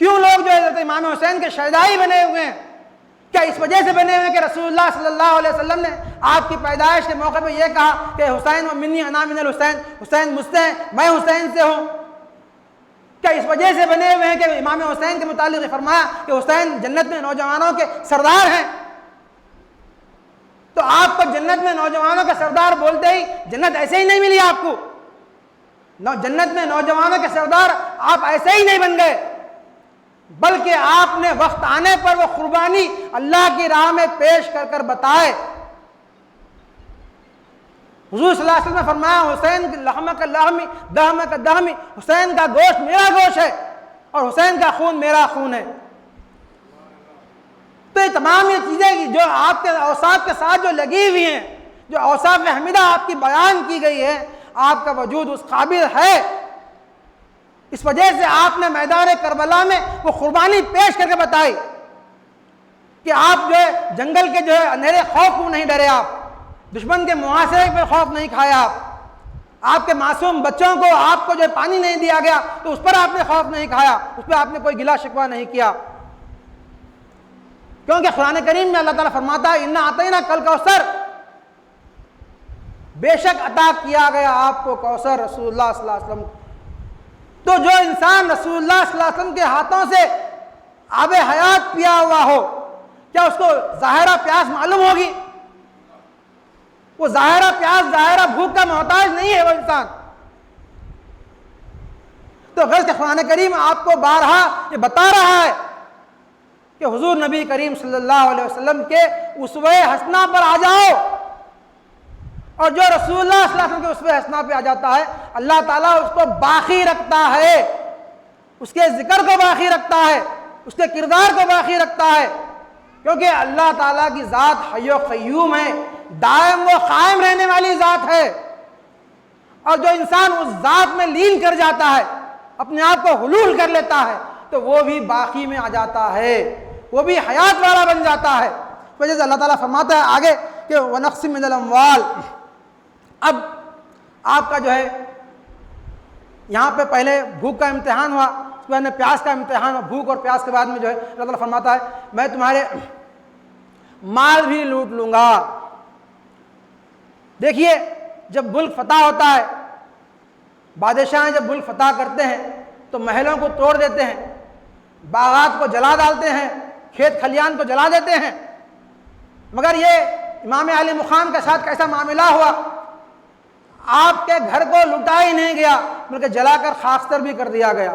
کیوں لوگ جو حضرت امام حسین کے شہدائی بنے ہوئے ہیں؟ کیا اس وجہ سے بنے ہوئے کہ رسول اللہ صلی اللہ علیہ وسلم نے آپ کی پیدائش کے موقع پہ یہ کہا کہ حسین و منی انا من الحسین، حسین مجھ سے ہیں، میں حسین سے ہوں؟ کیا اس وجہ سے بنے ہوئے ہیں کہ امام حسین کے متعلق یہ فرمایا کہ حسین جنت میں نوجوانوں کے سردار ہیں؟ تو آپ کو جنت میں نوجوانوں کا سردار بولتے ہی جنت ایسے ہی نہیں ملی آپ کو، جنت میں نوجوانوں کے سردار آپ ایسے ہی نہیں بن گئے، بلکہ آپ نے وقت آنے پر وہ قربانی اللہ کی راہ میں پیش کر کر بتائے۔ حضور صلی اللہ علیہ وسلم نے فرمایا حسین لحم کا لحمی دہم کا دہمی، حسین کا گوشت میرا گوشت ہے اور حسین کا خون میرا خون ہے۔ یہ تمام یہ چیزیں جو آپ کے اوصاف کے ساتھ جو لگی ہوئی ہیں، جو اوصاف حمیدہ آپ کی بیان کی گئی ہے، آپ کا وجود اس قابل ہے، اس وجہ سے آپ نے میدان کربلا میں وہ قربانی پیش کر کے بتائی کہ آپ جو ہے جنگل کے جو ہے اندھیرے خوف کو نہیں ڈرے، آپ دشمن کے محاصرے پہ خوف نہیں کھایا، آپ کے معصوم بچوں کو آپ کو جو پانی نہیں دیا گیا تو اس پر آپ نے خوف نہیں کھایا، اس پہ آپ نے کوئی گلا شکوہ نہیں کیا، کیونکہ قرآن کریم میں اللہ تعالیٰ فرماتا ہے اِنَّا أَعْطَيْنَاكَ الْكَوْثَرَ، بے شک عطا کیا گیا آپ کو کوثر، رسول اللہ صلی اللہ علیہ وسلم۔ تو جو انسان رسول اللہ صلی اللہ علیہ وسلم کے ہاتھوں سے آب حیات پیا ہوا ہو، کیا اس کو ظاہرہ پیاس معلوم ہوگی؟ وہ ظاہرہ پیاس، ظاہرہ بھوک کا محتاج نہیں ہے وہ انسان۔ تو غرض کہ قرآن کریم آپ کو بارہا یہ بتا رہا ہے کہ حضور نبی کریم صلی اللہ علیہ وسلم کے اسوہ حسنہ پر آ جاؤ، اور جو رسول اللہ صلی اللہ علیہ وسلم کے اسوہ حسنہ پہ آ جاتا ہے اللہ تعالیٰ اس کو باقی رکھتا ہے، اس کے ذکر کو باقی رکھتا ہے، اس کے کردار کو باقی رکھتا ہے، کیونکہ اللہ تعالیٰ کی ذات حی و قیوم ہے، دائم و قائم رہنے والی ذات ہے، اور جو انسان اس ذات میں لین کر جاتا ہے، اپنے آپ کو حلول کر لیتا ہے، تو وہ بھی باقی میں آ جاتا ہے، وہ بھی حیات والا بن جاتا ہے۔ وجہ سے اللہ تعالیٰ فرماتا ہے آگے کہ وَنَقْصٍ مِّنَ الْأَمْوَالِ، اب آپ کا جو ہے یہاں پہ پہلے بھوک کا امتحان ہوا، اس کے بعد میں پیاس کا امتحان ہوا، بھوک اور پیاس کے بعد میں جو ہے اللہ تعالیٰ فرماتا ہے میں تمہارے مال بھی لوٹ لوں گا۔ دیکھیے جب ملک فتح ہوتا ہے، بادشاہ جب ملک فتح کرتے ہیں تو محلوں کو توڑ دیتے ہیں، باغات کو جلا ڈالتے ہیں، کھیت کھلیان کو جلا دیتے ہیں، مگر یہ امام علی مقام کے ساتھ کیسا معاملہ ہوا؟ آپ کے گھر کو لٹا ہی نہیں گیا بلکہ جلا کر خاکستر بھی کر دیا گیا،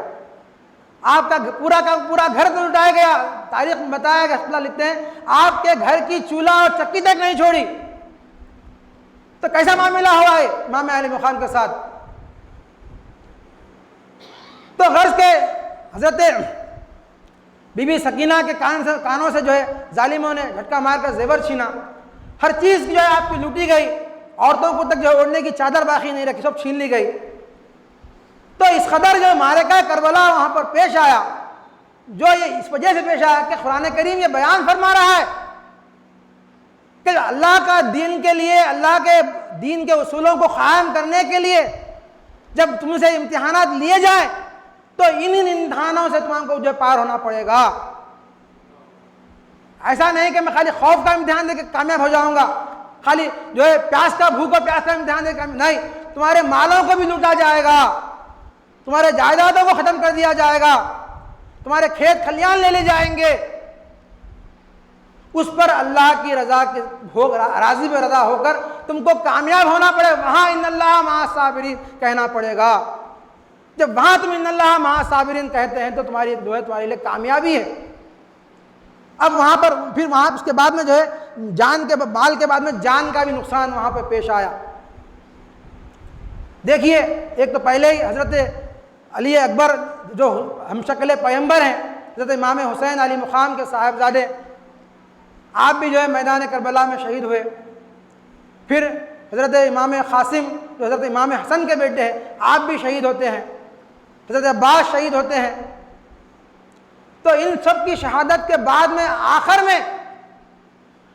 آپ کا پورا گھر کو لٹایا گیا۔ تاریخ میں بتایا کہ اللہ لکھتے ہیں آپ کے گھر کی چولہا اور چکی تک نہیں چھوڑی۔ تو کیسا معاملہ ہوا ہے امام علی مقام کے ساتھ؟ تو غرض کے حضرت بی بی سکینہ کے کانوں سے جو ہے ظالموں نے جھٹکا مار کر زیور چھینا، ہر چیز جو ہے آپ کی لوٹی گئی، عورتوں کو تک جو ہے اوڑھنے کی چادر باقی نہیں رکھی، سب چھین لی گئی۔ تو اس قدر جو معرکہ کربلا وہاں پر پیش آیا، جو یہ اس وجہ سے پیش آیا کہ قرآن کریم یہ بیان فرما رہا ہے کہ اللہ کا دین کے لیے، اللہ کے دین کے اصولوں کو قائم کرنے کے لیے جب تم سے امتحانات لیے جائیں تو ان امتحانوں سے تمام کو جو پار ہونا پڑے گا۔ ایسا نہیں کہ میں خالی خوف کا امتحان دے کے کامیاب ہو جاؤں گا، خالی جو ہے پیاس کا بھوک اور پیاس کا امتحان دے کے نہیں، تمہارے مالوں کو بھی لوٹا جائے گا، تمہارے جائیدادوں کو ختم کر دیا جائے گا، تمہارے کھیت کھلیان لے جائیں گے۔ اس پر اللہ کی رضا کے راضی پہ رضا ہو کر تم کو کامیاب ہونا پڑے، وہاں ان اللہ مع الصابرین کہنا پڑے گا۔ جب وہاں تم ان اللہ مع الصابرین کہتے ہیں تو تمہاری جو ہے تمہارے لیے کامیابی ہے۔ اب وہاں پر پھر وہاں اس کے بعد میں جو ہے جان کے مال کے بعد میں جان کا بھی نقصان وہاں پہ پیش آیا۔ دیکھیے ایک تو پہلے ہی حضرت علی اکبر جو ہم شکل پیغمبر ہیں، حضرت امام حسین علی مقام کے صاحبزادے، آپ بھی جو ہے میدان کربلا میں شہید ہوئے۔ پھر حضرت امام قاسم جو حضرت امام حسن کے بیٹے ہیں، آپ بھی شہید ہوتے ہیں، حضرت عباس شہید ہوتے ہیں۔ تو ان سب کی شہادت کے بعد میں آخر میں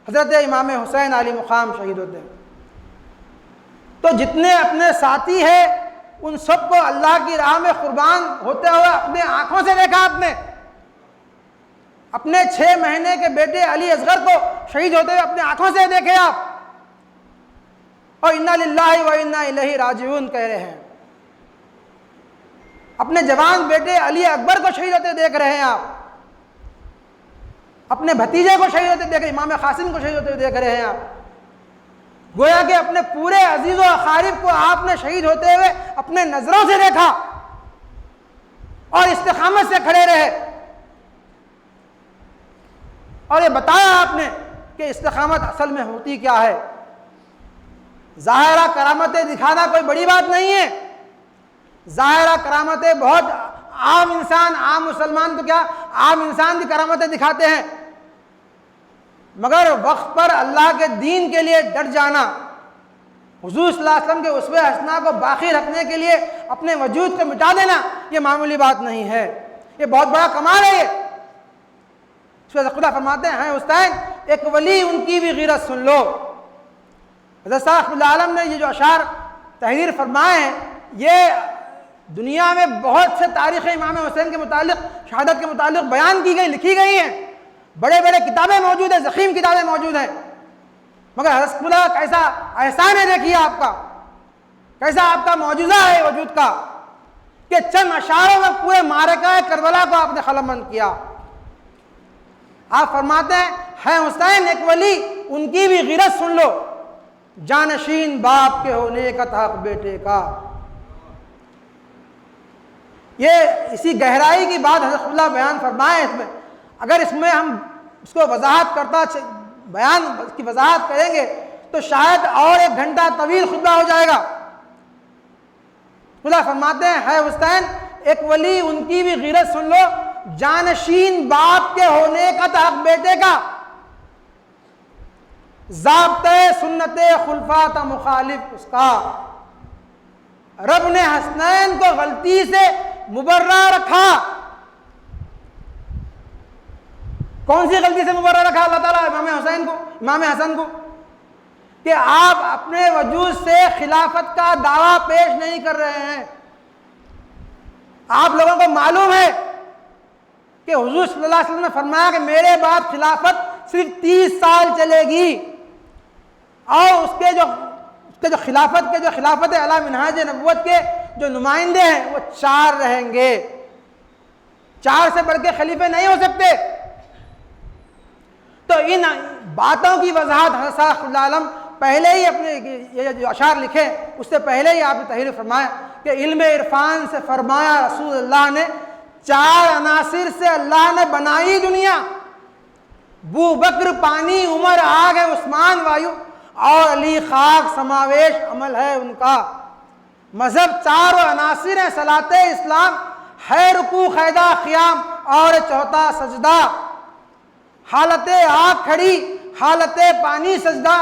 حضرت امام حسین علی مقام شہید ہوتے ہیں۔ تو جتنے اپنے ساتھی ہیں ان سب کو اللہ کی راہ میں قربان ہوتے ہوئے اپنے آنکھوں سے دیکھا، آپ نے اپنے 6 مہینے کے بیٹے علی اصغر کو شہید ہوتے ہوئے اپنے آنکھوں سے دیکھے آپ، اور انا للہ و انا الیہ راجعون کہہ رہے ہیں۔ اپنے جوان بیٹے علی اکبر کو شہید ہوتے دیکھ رہے ہیں آپ، اپنے بھتیجے کو شہید ہوتے دیکھ رہے ہیں، امام قاسم کو شہید ہوتے دیکھ رہے ہیں آپ۔ گویا کہ اپنے پورے عزیز و اقارب کو آپ نے شہید ہوتے ہوئے اپنے نظروں سے دیکھا اور استقامت سے کھڑے رہے، اور یہ بتایا آپ نے کہ استقامت اصل میں ہوتی کیا ہے۔ ظاہرہ کرامتیں دکھانا کوئی بڑی بات نہیں ہے، ظاہرہ کرامتیں بہت عام انسان، عام مسلمان تو کیا عام انسان کی کرامتیں دکھاتے ہیں، مگر وقت پر اللہ کے دین کے لیے ڈٹ جانا، حضور صلی اللہ علیہ وسلم کے اسوہ حسنہ کو باقی رکھنے کے لیے اپنے وجود کو مٹا دینا، یہ معمولی بات نہیں ہے، یہ بہت بڑا کمال ہے۔ اس وجہ خدا فرماتے ہیں حسین ایک ولی ان کی بھی غیرت سن لو۔ حضرت صاحب العالم نے یہ جو اشعار تحریر فرمائے ہیں، یہ دنیا میں بہت سے تاریخ امام حسین کے متعلق، شہادت کے متعلق بیان کی گئی، لکھی گئی ہیں، بڑے بڑے کتابیں موجود ہیں، ضخیم کتابیں موجود ہیں، مگر حضرت اللہ کیسا احسان ہے، دیکھیے آپ کا کیسا آپ کا معجزہ ہے وجود کا کہ چند اشعاروں میں پورے معرکہ کربلا کو آپ نے قلم بند کیا۔ آپ فرماتے ہیں حسین ایک ولی ان کی بھی غیرت سن لو، جانشین باپ کے ہونے کا تھا حق بیٹے کا۔ یہ اسی گہرائی کی بات حضرت اللہ بیان فرمائے اس میں، اگر اس میں ہم اس کو وضاحت بیان اس کی وضاحت کریں گے تو شاید اور 1 گھنٹہ طویل خطبہ ہو جائے گا۔ خدا فرماتے ہیں ہے حسین ایک ولی ان کی بھی غیرت سن لو، جانشین باپ کے ہونے کا تھا حق بیٹے کا، ضابطۂ سنت خلفاء تھا مخالف اس کا، رب نے حسنین کو غلطی سے مبرہ رکھا۔ کون سی غلطی سے مبرہ رکھا اللہ تعالیٰ امام حسن کو؟ کہ آپ اپنے وجود سے خلافت کا دعویٰ پیش نہیں کر رہے ہیں۔ آپ لوگوں کو معلوم ہے کہ حضور صلی اللہ علیہ وسلم نے فرمایا کہ میرے بعد خلافت صرف 30 سال چلے گی، اور اس کے جو خلافت علی منہاج نبوت کے جو نمائندے ہیں وہ 4 رہیں گے، 4 سے بڑھ کے خلیفے نہیں ہو سکتے۔ تو ان باتوں کی وضاحت حضرت صاحب العالم پہلے ہی اپنے یہ جو اشعار لکھے اس سے پہلے ہی آپ نے تحریر فرمایا کہ علم عرفان سے فرمایا رسول اللہ نے 4 عناصر سے اللہ نے بنائی دنیا، بو بکر پانی، عمر آگ ہے، عثمان وایو، اور علی خاک سماویش عمل ہے ان کا۔ مذہب 4 عناصر ہیں، صلاۃ اسلام ہے، رکوع قیدہ قیام اور 4تھا سجدہ، حالت آگ کھڑی، حالت پانی سجدہ،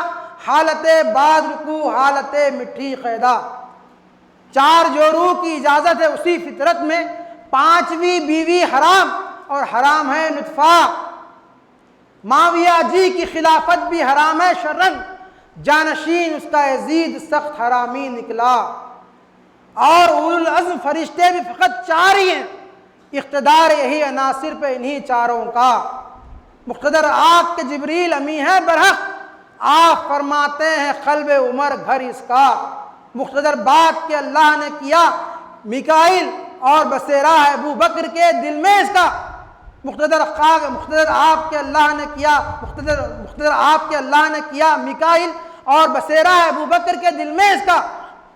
حالت بعد رکوع، حالت مٹھی قیدہ۔ 4 جوڑوں کی اجازت ہے اسی فطرت میں، 5ویں بیوی حرام اور حرام ہے نطفہ۔ معاویہ جی کی خلافت بھی حرام ہے شرن، جانشین اس کا یزید سخت حرامی نکلا۔ اور اولو العزم فرشتے بھی فقط 4 ہی ہیں، اقتدار یہی عناصر پہ انہی 4 کا۔ مقتدر آگ کے جبریل امی ہے برحق، آپ فرماتے ہیں قلب عمر گھر اس کا۔ مقتدر بات کے اللہ نے کیا میکائیل، اور بسیرا ہے ابو بکر کے دل میں اس کا۔ مقتدر آپ کے اللہ نے کیا میکائیل، اور بسیرا ہے ابو بکر کے دل میں اس کا۔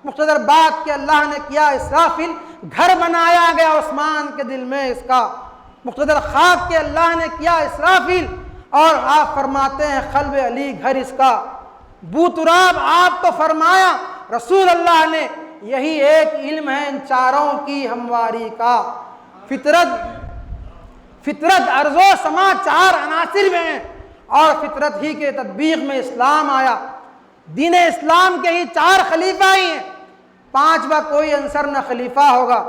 مقتدر بات کے اللہ نے کیا اسرافیل، گھر بنایا گیا عثمان کے دل میں اس کا۔ مقتدر خاک کے اللہ نے کیا اسرافیل، اور آپ فرماتے ہیں قلب علی گھر اس کا۔ بو تراب آپ کو فرمایا رسول اللہ نے، یہی ایک علم ہے ان 4 کی ہمواری کا۔ فطرت ارض و سما 4 عناصر میں ہیں، اور فطرت ہی کے تطبیق میں اسلام آیا۔ دین اسلام کے ہی 4 خلیفہ ہی ہیں، 5واں کوئی عنصر نہ خلیفہ ہوگا۔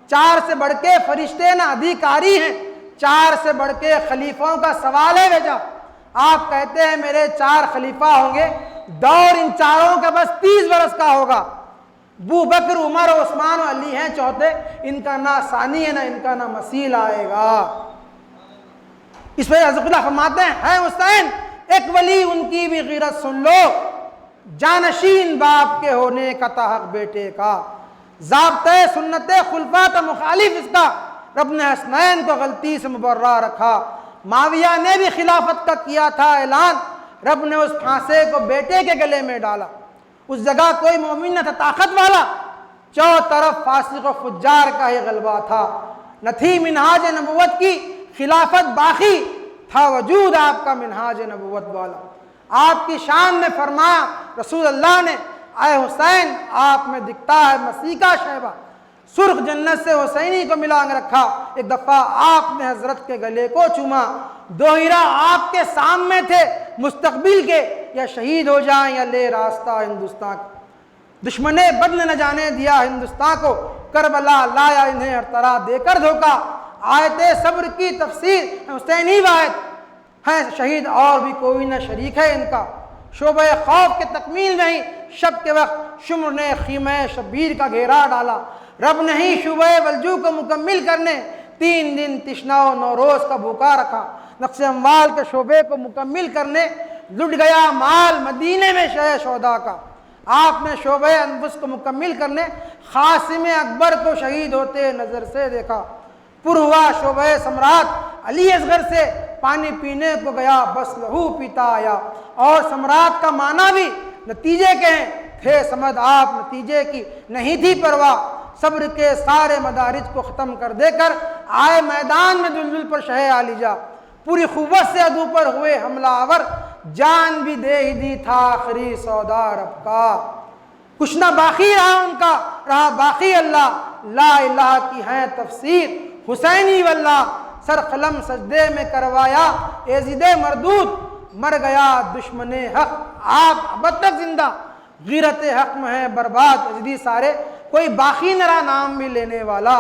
4 سے بڑھ کے فرشتے نہ ادھیکاری ہیں، 4 سے بڑھ کے خلیفوں کا سوال ہے بھیجا۔ آپ کہتے ہیں میرے 4 خلیفہ ہوں گے، دور ان 4 کا بس 30 برس کا ہوگا۔ ابو بکر، عمر، عثمان و علی ہیں 4، ان کا نہ ثانی ہے نہ ان کا نہ مثیل آئے گا۔ اس پہ حضرت اللہ فرماتے ہیں حسین ایک ولی ان کی بھی غیرت سن لو، جانشین باپ کے ہونے کا تھا حق بیٹے کا، ضابطۂ سنت خلفاء تھا مخالف اس کا، رب نے حسنین کو غلطی سے مبرہ رکھا۔ معاویہ نے بھی خلافت کا کیا تھا اعلان، رب نے اس پھانسے کو بیٹے کے گلے میں ڈالا۔ اس جگہ کوئی مومن نہ تھا طاقت والا، 4 طرف فاسق و فجار کا ہی غلبہ تھا، نہ تھی منہاج نبوت کی خلافت باقی، تھا وجود آپ کا منہاج نبوت والا۔ آپ کی شان میں فرمایا رسول اللہ نے، اے حسین آپ میں دکھتا ہے مسیح کا شیبہ، سرخ جنت سے حسینی کو ملا کے رکھا۔ ایک دفعہ آپ نے حضرت کے گلے کو چوما، 2 ہیرا آپ کے سامنے تھے، مستقبل کے، یا شہید ہو جائیں یا لے راستہ ہندوستان کا۔ دشمن بد نے نہ جانے دیا ہندوستان کو، کربلا لایا انہیں ہر طرح دے کر دھوکا۔ آیت صبر کی تفسیر حسین ہی واحد ہیں، شہید اور بھی کوئی نہ شریک ہے ان کا۔ شعبہ خوف کے تکمیل میں ہی شب کے وقت شمر نے خیمہ شبیر کا گھیرا ڈالا۔ رب نے ہی شعبہ ولجو کو مکمل کرنے 3 دن تشنا و نوروز کا بھوکا رکھا۔ نقص اموال کے شعبے کو مکمل کرنے لٹ گیا مال مدینے میں شہ شہداء کا۔ آپ نے شعبہ انفس کو مکمل کرنے قاسم اکبر کو شہید ہوتے نظر سے دیکھا۔ پر ہوا شعبہ سمراٹ علی اصغر سے پانی پینے کو گیا، بس لہو پیتا آیا۔ اور سمراٹ کا معنی بھی نتیجے کے ہیں، تھے سمجھ آپ نتیجے کی نہیں تھی پرواہ۔ صبر کے سارے مدارج کو ختم کر دے کر آئے میدان میں دلدل پر شہ عالیجا۔ پوری قوت سے عدو پر ہوئے حملہ آور، جان بھی دے ہی دی تھا آخری سودا رب کا۔ کچھ نہ باقی رہا ان کا، رہا باقی اللہ، لا الہ کی ہے تفسیر حسینی واللہ۔ سر قلم سجدے میں کروایا ایزید مردود، مر گیا دشمن حق آپ اب تک زندہ۔ غیرت حق میں ہے برباد اجدی سارے، کوئی باقی نہ رہا نام بھی لینے والا۔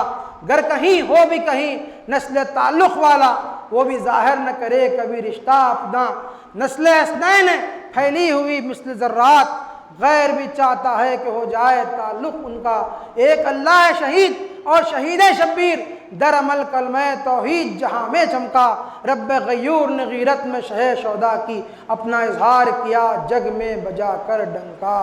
گر کہیں ہو بھی کہیں نسل تعلق والا، وہ بھی ظاہر نہ کرے کبھی رشتہ اپنا۔ نسل حسنین ہے پھیلی ہوئی مثل ذرات، غیر بھی چاہتا ہے کہ ہو جائے تعلق ان کا۔ ایک اللہ ہے شہید اور شہید شبیر، در عمل کلمہ توحید جہاں میں چمکا۔ رب غیور نے غیرت میں شہ شہداء کی، اپنا اظہار کیا جگ میں بجا کر ڈنکا۔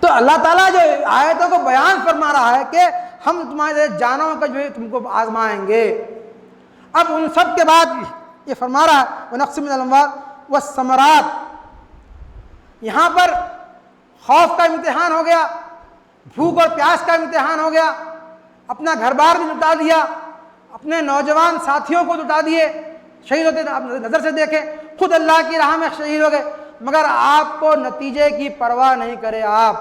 تو اللہ تعالیٰ جو آیتوں کو بیان فرما رہا ہے کہ ہم تمہارے جانوں کا جو ہے تم کو آزمائیں گے۔ اب ان سب کے بعد یہ فرما رہا ہے وَنَقْصٍ مِّنَ الْأَمْوَالِ وَالثَّمَرَاتِ، یہاں پر خوف کا امتحان ہو گیا، بھوک اور پیاس کا امتحان ہو گیا، اپنا گھر بار بھی لٹا دیا، اپنے نوجوان ساتھیوں کو لٹا دیے، شہید ہوتے آپ نظر سے دیکھیں، خود اللہ کی راہ میں شہید ہو گئے، مگر آپ کو نتیجے کی پرواہ نہیں کرے آپ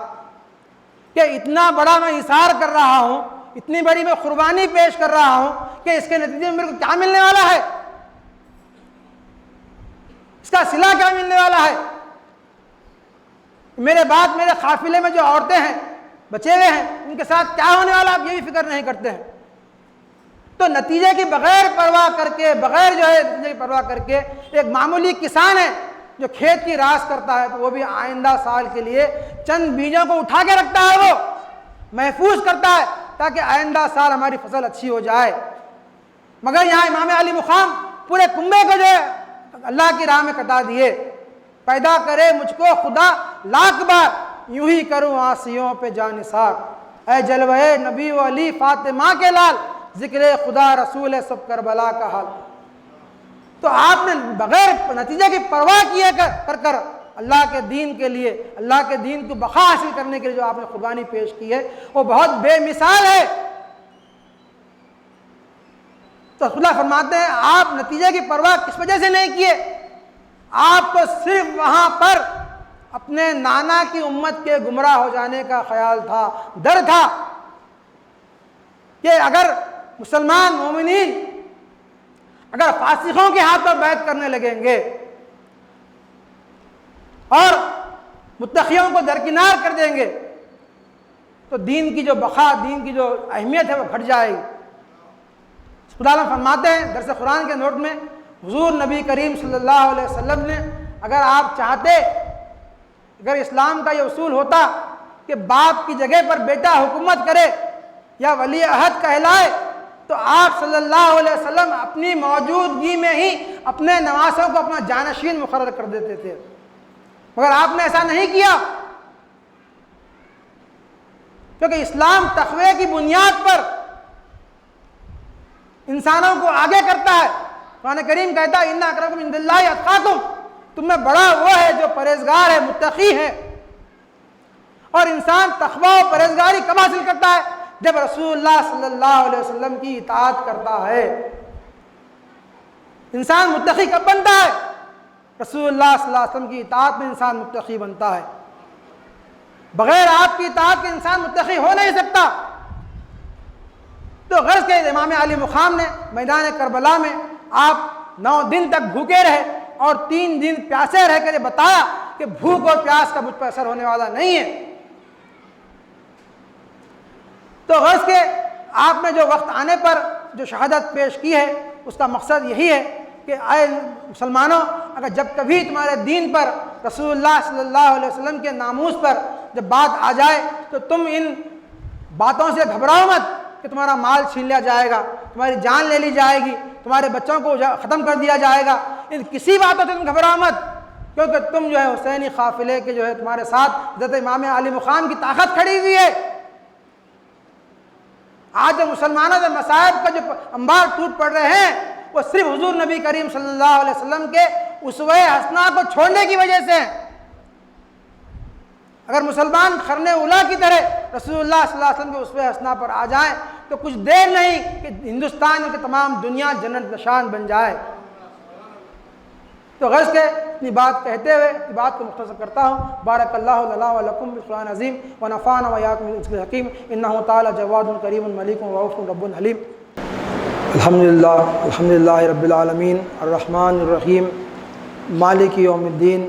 کہ اتنا بڑا میں اثار کر رہا ہوں، اتنی بڑی میں قربانی پیش کر رہا ہوں کہ اس کے نتیجے میں میرے کو کیا ملنے والا ہے، اس کا صلہ کیا ملنے والا ہے، میرے بعد میرے قافلے میں جو عورتیں ہیں بچے ہوئے ہیں ان کے ساتھ کیا ہونے والا، آپ یہ بھی فکر نہیں کرتے ہیں۔ تو نتیجے کی بغیر پرواہ کر کے، بغیر جو ہے نتیجے کی پرواہ کر کے، ایک معمولی کسان ہے جو کھیت کی راس کرتا ہے تو وہ بھی آئندہ سال کے لیے چند بیجوں کو اٹھا کے رکھتا ہے، وہ محفوظ کرتا ہے تاکہ آئندہ سال ہماری فصل اچھی ہو جائے۔ مگر یہاں امام علی مقام پورے کنبے کو جو ہے اللہ کی راہ میں کٹا دیے۔ پیدا کرے مجھ کو خدا لاکھ بار، یوں ہی کروں عاصیوں پہ جانثار۔ اے جلوہ نبی و علی فاطمہ کے لال، ذکر خدا رسول سب کربلا کا حال۔ تو آپ نے بغیر نتیجے کی پرواہ کیے کر اللہ کے دین کے لیے، اللہ کے دین کو بقا حاصل کرنے کے لیے جو آپ نے قربانی پیش کی ہے وہ بہت بے مثال ہے۔ تو اللہ فرماتے ہیں آپ نتیجے کی پرواہ کس وجہ سے نہیں کیے، آپ کو صرف وہاں پر اپنے نانا کی امت کے گمراہ ہو جانے کا خیال تھا، ڈر تھا کہ اگر مسلمان مومنین اگر فاسقوں کے ہاتھ پر بیعت کرنے لگیں گے اور متقیوں کو درکنار کر دیں گے تو دین کی جو بقا، دین کی جو اہمیت ہے وہ گھٹ جائے گی۔ خدا فرماتے ہیں درس قرآن کے نوٹ میں، حضور نبی کریم صلی اللہ علیہ وسلم نے اگر آپ چاہتے، اگر اسلام کا یہ اصول ہوتا کہ باپ کی جگہ پر بیٹا حکومت کرے یا ولی عہد کہلائے تو آپ صلی اللہ علیہ وسلم اپنی موجودگی میں ہی اپنے نواسوں کو اپنا جانشین مقرر کر دیتے تھے، مگر آپ نے ایسا نہیں کیا کیونکہ اسلام تقوی کی بنیاد پر انسانوں کو آگے کرتا ہے۔ قرآن کریم کہتا ہے اِنَّ أَكْرَمَكُمْ عِندَ اللَّهِ أَتْقَاكُمْ، تم میں بڑا وہ ہے جو پرہیزگار ہے، متقی ہے۔ اور انسان تقوی و پرہیزگاری کب حاصل کرتا ہے؟ جب رسول اللہ صلی اللہ علیہ وسلم کی اطاعت کرتا ہے۔ انسان متقی کب بنتا ہے؟ رسول اللہ صلی اللہ علیہ وسلم کی اطاعت میں انسان متقی بنتا ہے۔ بغیر آپ کی اطاعت کے انسان متقی ہو نہیں سکتا۔ تو غرض کے امام علی مقام نے میدان کربلا میں آپ 9 دن تک بھوکے رہے اور 3 دن پیاسے رہ کر یہ بتایا کہ بھوک اور پیاس کا مجھ پر اثر ہونے والا نہیں ہے۔ تو غرض کہ آپ نے جو وقت آنے پر جو شہادت پیش کی ہے اس کا مقصد یہی ہے کہ اے مسلمانوں، اگر جب کبھی تمہارے دین پر، رسول اللہ صلی اللہ علیہ وسلم کے ناموس پر جب بات آ جائے تو تم ان باتوں سے گھبراؤ مت کہ تمہارا مال چھین لیا جائے گا، تمہاری جان لے لی جائے گی، تمہارے بچوں کو ختم کر دیا جائے گا، ان کسی باتوں سے تم گھبراؤ مت، کیونکہ تم جو ہے حسینی قافلے کے جو ہے تمہارے ساتھ حضرت امام علی مقام کی طاقت کھڑی ہوئی ہے۔ آج جو مسلمانوں کے مصائب کا جو انبار ٹوٹ پڑ رہے ہیں وہ صرف حضور نبی کریم صلی اللہ علیہ وسلم کے اسوہ حسنہ کو چھوڑنے کی وجہ سے۔ اگر مسلمان قرن اولیٰ کی طرح رسول اللہ صلی اللہ علیہ وسلم کے اسوہ حسنہ پر آ جائیں تو کچھ دیر نہیں کہ ہندوستان کی تمام دنیا جنت نشان بن جائے۔ تو غرض کے اپنی بات کہتے ہوئے بات کو مختصر کرتا ہوں۔ بارک اللہ لنا و لکم بالقرآن عظیم و نفعنا و ایاکم بالذکر الحکیم انہ تعالی جواد کریم ملیک رؤوف رب حلیم۔ الحمدللہ رب العالمین الرحمن الرحیم مالک یوم الدین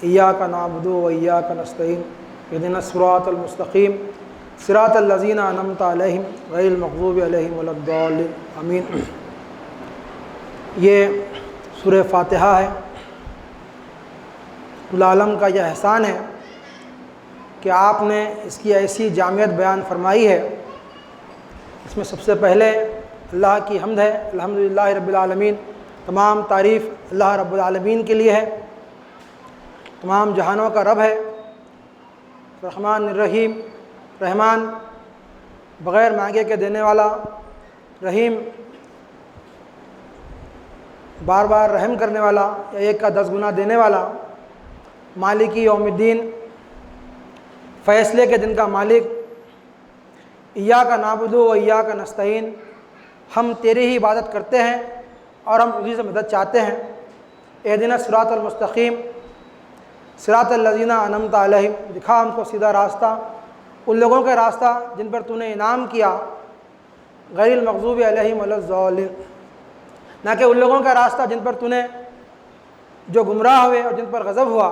ایاک نعبد و ایاک نستعین اہدنا الصراط المستقیم صراط الذین انعمت علیہم غیر المغضوب علیہم ولا الضالین آمین۔ یہ سورہ فاتحہ ہے۔ العالم کا یہ احسان ہے کہ آپ نے اس کی ایسی جامعیت بیان فرمائی ہے۔ اس میں سب سے پہلے اللہ کی حمد ہے، الحمدللہ رب العالمین، تمام تعریف اللہ رب العالمین کے لیے ہے، تمام جہانوں کا رب ہے، رحمان الرحیم، رحمان بغیر مانگے کے دینے والا، رحیم بار بار رحم کرنے والا یا ایک کا 10 گنا دینے والا، مالکی یوم الدین فیصلے کے دن کا مالک، ایاک نعبد و ایاک نستعین، ہم تیری ہی عبادت کرتے ہیں اور ہم اسی سے مدد چاہتے ہیں، اہدنا الصراط المستقیم صراط الذین انعمت علیہم، دکھا ہم کو سیدھا راستہ، ان لوگوں کا راستہ جن پر تو نے انعام کیا، غیر المغضوب علیہم ولا الضالین، نہ کہ ان لوگوں کا راستہ جن پر تو نے جو گمراہ ہوئے اور جن پر غضب ہوا۔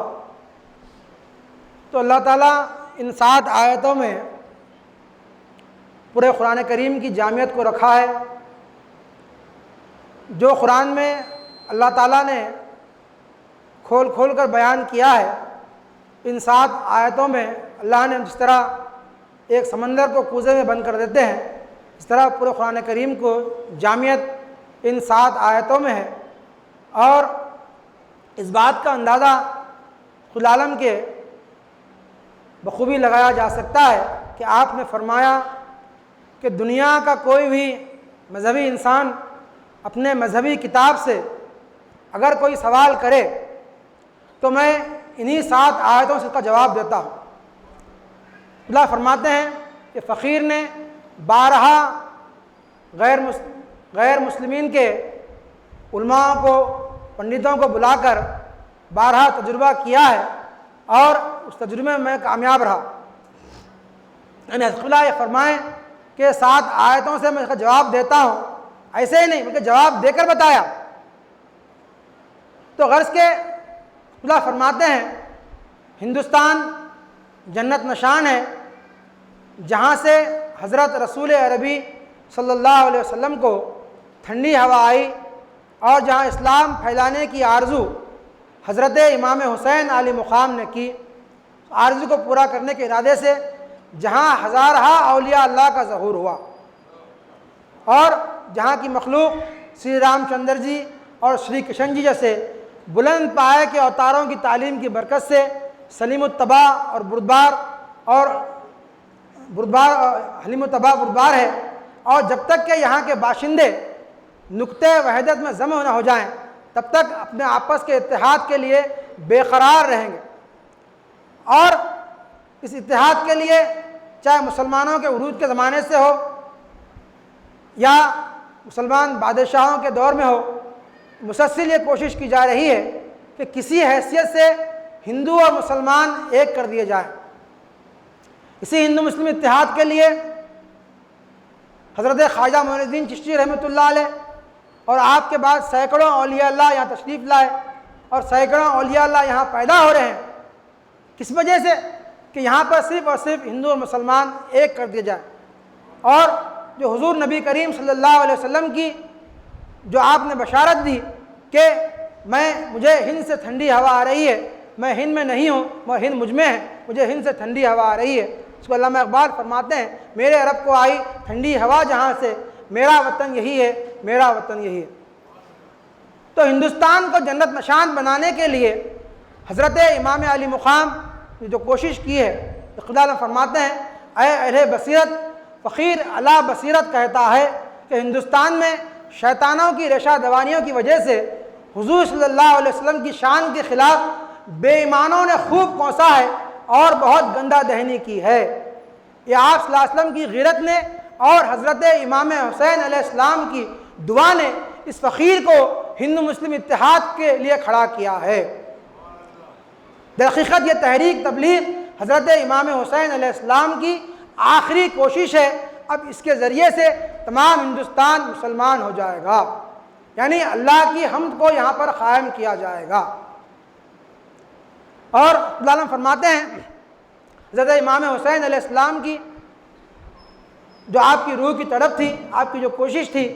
تو اللہ تعالیٰ ان 7 آیتوں میں پورے قرآن کریم کی جامعیت کو رکھا ہے۔ جو قرآن میں اللہ تعالیٰ نے کھول کھول کر بیان کیا ہے، ان 7 آیتوں میں اللہ نے جس طرح ایک سمندر کو کوزے میں بند کر دیتے ہیں، اس طرح پورے قرآن کریم کو جامعیت ان 7 آیتوں میں ہے۔ اور اس بات کا اندازہ العالم کے بخوبی لگایا جا سکتا ہے کہ آپ نے فرمایا کہ دنیا کا کوئی بھی مذہبی انسان اپنے مذہبی کتاب سے اگر کوئی سوال کرے تو میں انہی 7 آیتوں سے اس کا جواب دیتا ہوں۔ اللہ فرماتے ہیں کہ فقیر نے 12 غیر مسلمین کے علماء کو، پنڈتوں کو بلا کر 12 تجربہ کیا ہے اور اس تجربے میں کامیاب رہا۔ یعنی حضرت اللہ یہ فرمائیں کہ 7 آیتوں سے میں اس کا جواب دیتا ہوں، ایسے ہی نہیں بلکہ جواب دے کر بتایا۔ تو غرض کے اللہ فرماتے ہیں ہندوستان جنت نشان ہے، جہاں سے حضرت رسول عربی صلی اللہ علیہ وسلم کو ٹھنڈی ہوا آئی اور جہاں اسلام پھیلانے کی آرزو حضرت امام حسین علی مقام نے کی، آرزو کو پورا کرنے کے ارادے سے جہاں ہزارہ اولیاء اللہ کا ظہور ہوا اور جہاں کی مخلوق شری رام چندر جی اور شری کرشن جی جیسے بلند پائے کے اوتاروں کی تعلیم کی برکت سے سلیم الطبع اور حلیم الطبع بردبار ہے، اور جب تک کہ یہاں کے باشندے نقطۂ وحدت میں جمع نہ ہو جائیں تب تک اپنے آپس کے اتحاد کے لیے بے قرار رہیں گے۔ اور اس اتحاد کے لیے چاہے مسلمانوں کے عروج کے زمانے سے ہو یا مسلمان بادشاہوں کے دور میں ہو، مسلسل یہ کوشش کی جا رہی ہے کہ کسی حیثیت سے ہندو اور مسلمان ایک کر دیے جائیں۔ اسی ہندو مسلم اتحاد کے لیے حضرت خواجہ معین الدین چشتی رحمۃ اللہ علیہ اور آپ کے بعد سینکڑوں اولیاء اللہ یہاں تشریف لائے اور سینکڑوں اولیاء اللہ یہاں پیدا ہو رہے ہیں، کس وجہ سے؟ کہ یہاں پر صرف اور صرف ہندو اور مسلمان ایک کر دیا جائے، اور جو حضور نبی کریم صلی اللہ علیہ وسلم کی جو آپ نے بشارت دی کہ مجھے ہند سے ٹھنڈی ہوا آ رہی ہے، میں ہند میں نہیں ہوں، میں ہند مجھ میں ہے، مجھے ہند سے ٹھنڈی ہوا آ رہی ہے، اس کو علامہ اقبال فرماتے ہیں میرے عرب کو آئی ٹھنڈی ہوا جہاں سے، میرا وطن یہی ہے، میرا وطن یہی ہے۔ تو ہندوستان کو جنت نشان بنانے کے لیے حضرت امام علی مقام نے جو کوشش کی ہے، اقبال فرماتے ہیں اے اہل بصیرت فقیر علی بصیرت کہتا ہے کہ ہندوستان میں شیطانوں کی ریشہ دوانیوں کی وجہ سے حضور صلی اللہ علیہ وسلم کی شان کے خلاف بے ایمانوں نے خوب کوسا ہے اور بہت گندہ دہنی کی ہے۔ یہ آپ صلی اللہ علیہ وسلم کی غیرت نے اور حضرت امام حسین علیہ السلام کی دعا نے اس فقیر کو ہندو مسلم اتحاد کے لیے کھڑا کیا ہے۔ در حقیقت یہ تحریک تبلیغ حضرت امام حسین علیہ السلام کی آخری کوشش ہے، اب اس کے ذریعے سے تمام ہندوستان مسلمان ہو جائے گا، یعنی اللہ کی حمد کو یہاں پر قائم کیا جائے گا۔ اور اللہ فرماتے ہیں حضرت امام حسین علیہ السلام کی جو آپ کی روح کی طرف تھی، آپ کی جو کوشش تھی،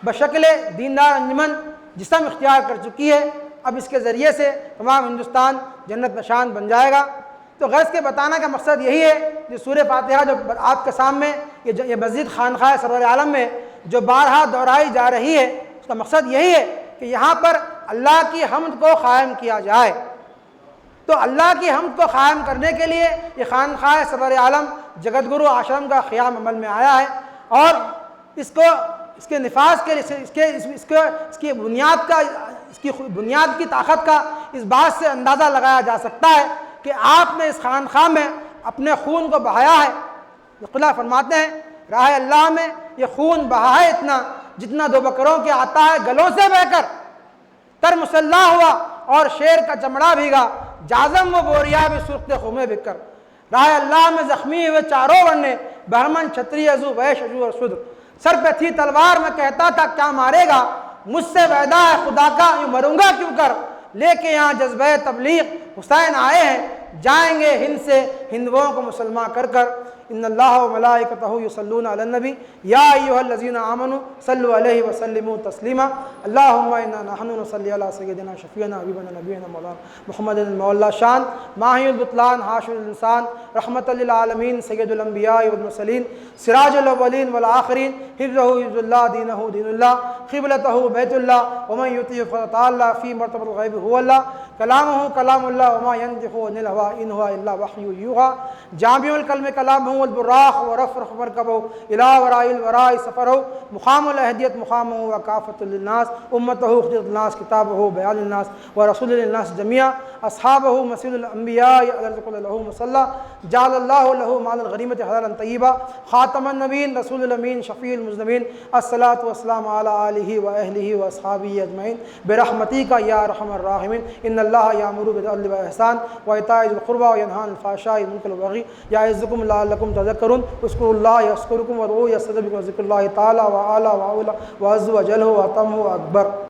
بشکل دیندار انجمن جسم اختیار کر چکی ہے، اب اس کے ذریعے سے تمام ہندوستان جنت نشان بن جائے گا۔ تو غرض کے بتانا کا مقصد یہی ہے کہ سورہ فاتحہ جو آپ کے سامنے یہ مسجد خانقاہ سرور عالم میں جو بارہا دہرائی جا رہی ہے، اس کا مقصد یہی ہے کہ یہاں پر اللہ کی حمد کو قائم کیا جائے۔ تو اللہ کی حمد کو قائم کرنے کے لیے یہ خانقاہ سرور عالم جگت گرو آشرم کا قیام عمل میں آیا ہے، اور اس کے نفاذ کے لیے اس کی بنیاد کی طاقت کا اس بات سے اندازہ لگایا جا سکتا ہے کہ آپ نے اس خانقاہ میں اپنے خون کو بہایا ہے۔ اللہ فرماتے ہیں راہ اللہ میں یہ خون بہا ہے اتنا جتنا دو بکروں کے آتا ہے گلوں سے بہ کر، تر مسلح ہوا اور شیر کا چمڑا بھیگا، جازم و بوریا بھی سرخت خمے بک کر۔ راہ اللہ میں زخمی ہوئے چاروں ورنے، بہرمن چھتری ازو ویش ازو اور سدر۔ سر پہ تھی تلوار میں کہتا تھا کیا مارے گا، مجھ سے وعدہ ہے خدا کا یوں مروں گا کیوں کر۔ لے کے یہاں جذبہ تبلیغ حسین آئے ہیں، جائیں گے ہند سے ہندوؤں کو مسلمان کر کر۔ ان اللہ و ملائکتہ یصلون علی النبی یا ایھا الذین آمنوا صلوا علیہ وسلموا تسلیما۔ اللہم انا نحن نصلی علی سیدنا شفیعنا حبیبنا نبینا مولانا محمد المولا شان ماحی البطلان حاشر الانسان رحمۃ للعالمین سید الانبیاء والمرسلین سراج الاولین والآخرین حفظہ حفظ اللہ دینہ دین اللہ قبلتہ بیت اللہ ومن یطیع فتعالی فی مرتبۃ الغیب هو اللہ کلامہ کلام اللہ وما ینطق عن الهوى ان هو الا وحی یوحى جامع الکلم کلامہ البراق ورفرخ مرکبہ الى وراء الوراء سفرہ مقام الہدیت مقامہ وکافۃ للناس امتہ خدمت الناس کتابہ بیان الناس ورسول للناس جميعا اصحابہ مسجد الانبیاء رزق لهم مصلى جعل الله له مال الغنیمۃ حلالا طیبا خاتم النبیین رسول الامین شفیع المذنبین الصلاۃ والسلام علی آلہ واہلہ واصحابہ اجمعین برحمتک یا ارحم الراحمین۔ ان اللہ یامر بالعدل والاحسان وایتاء ذی القربى وینہی عن الفحشاء والمنکر والبغی یعظکم لعلکم تذکرون اذکروا اللہ یذکرکم وادعوہ یستجب لکم وذکر اللہ تعالی وعلی وعلا وعز وجل واتم واکبر۔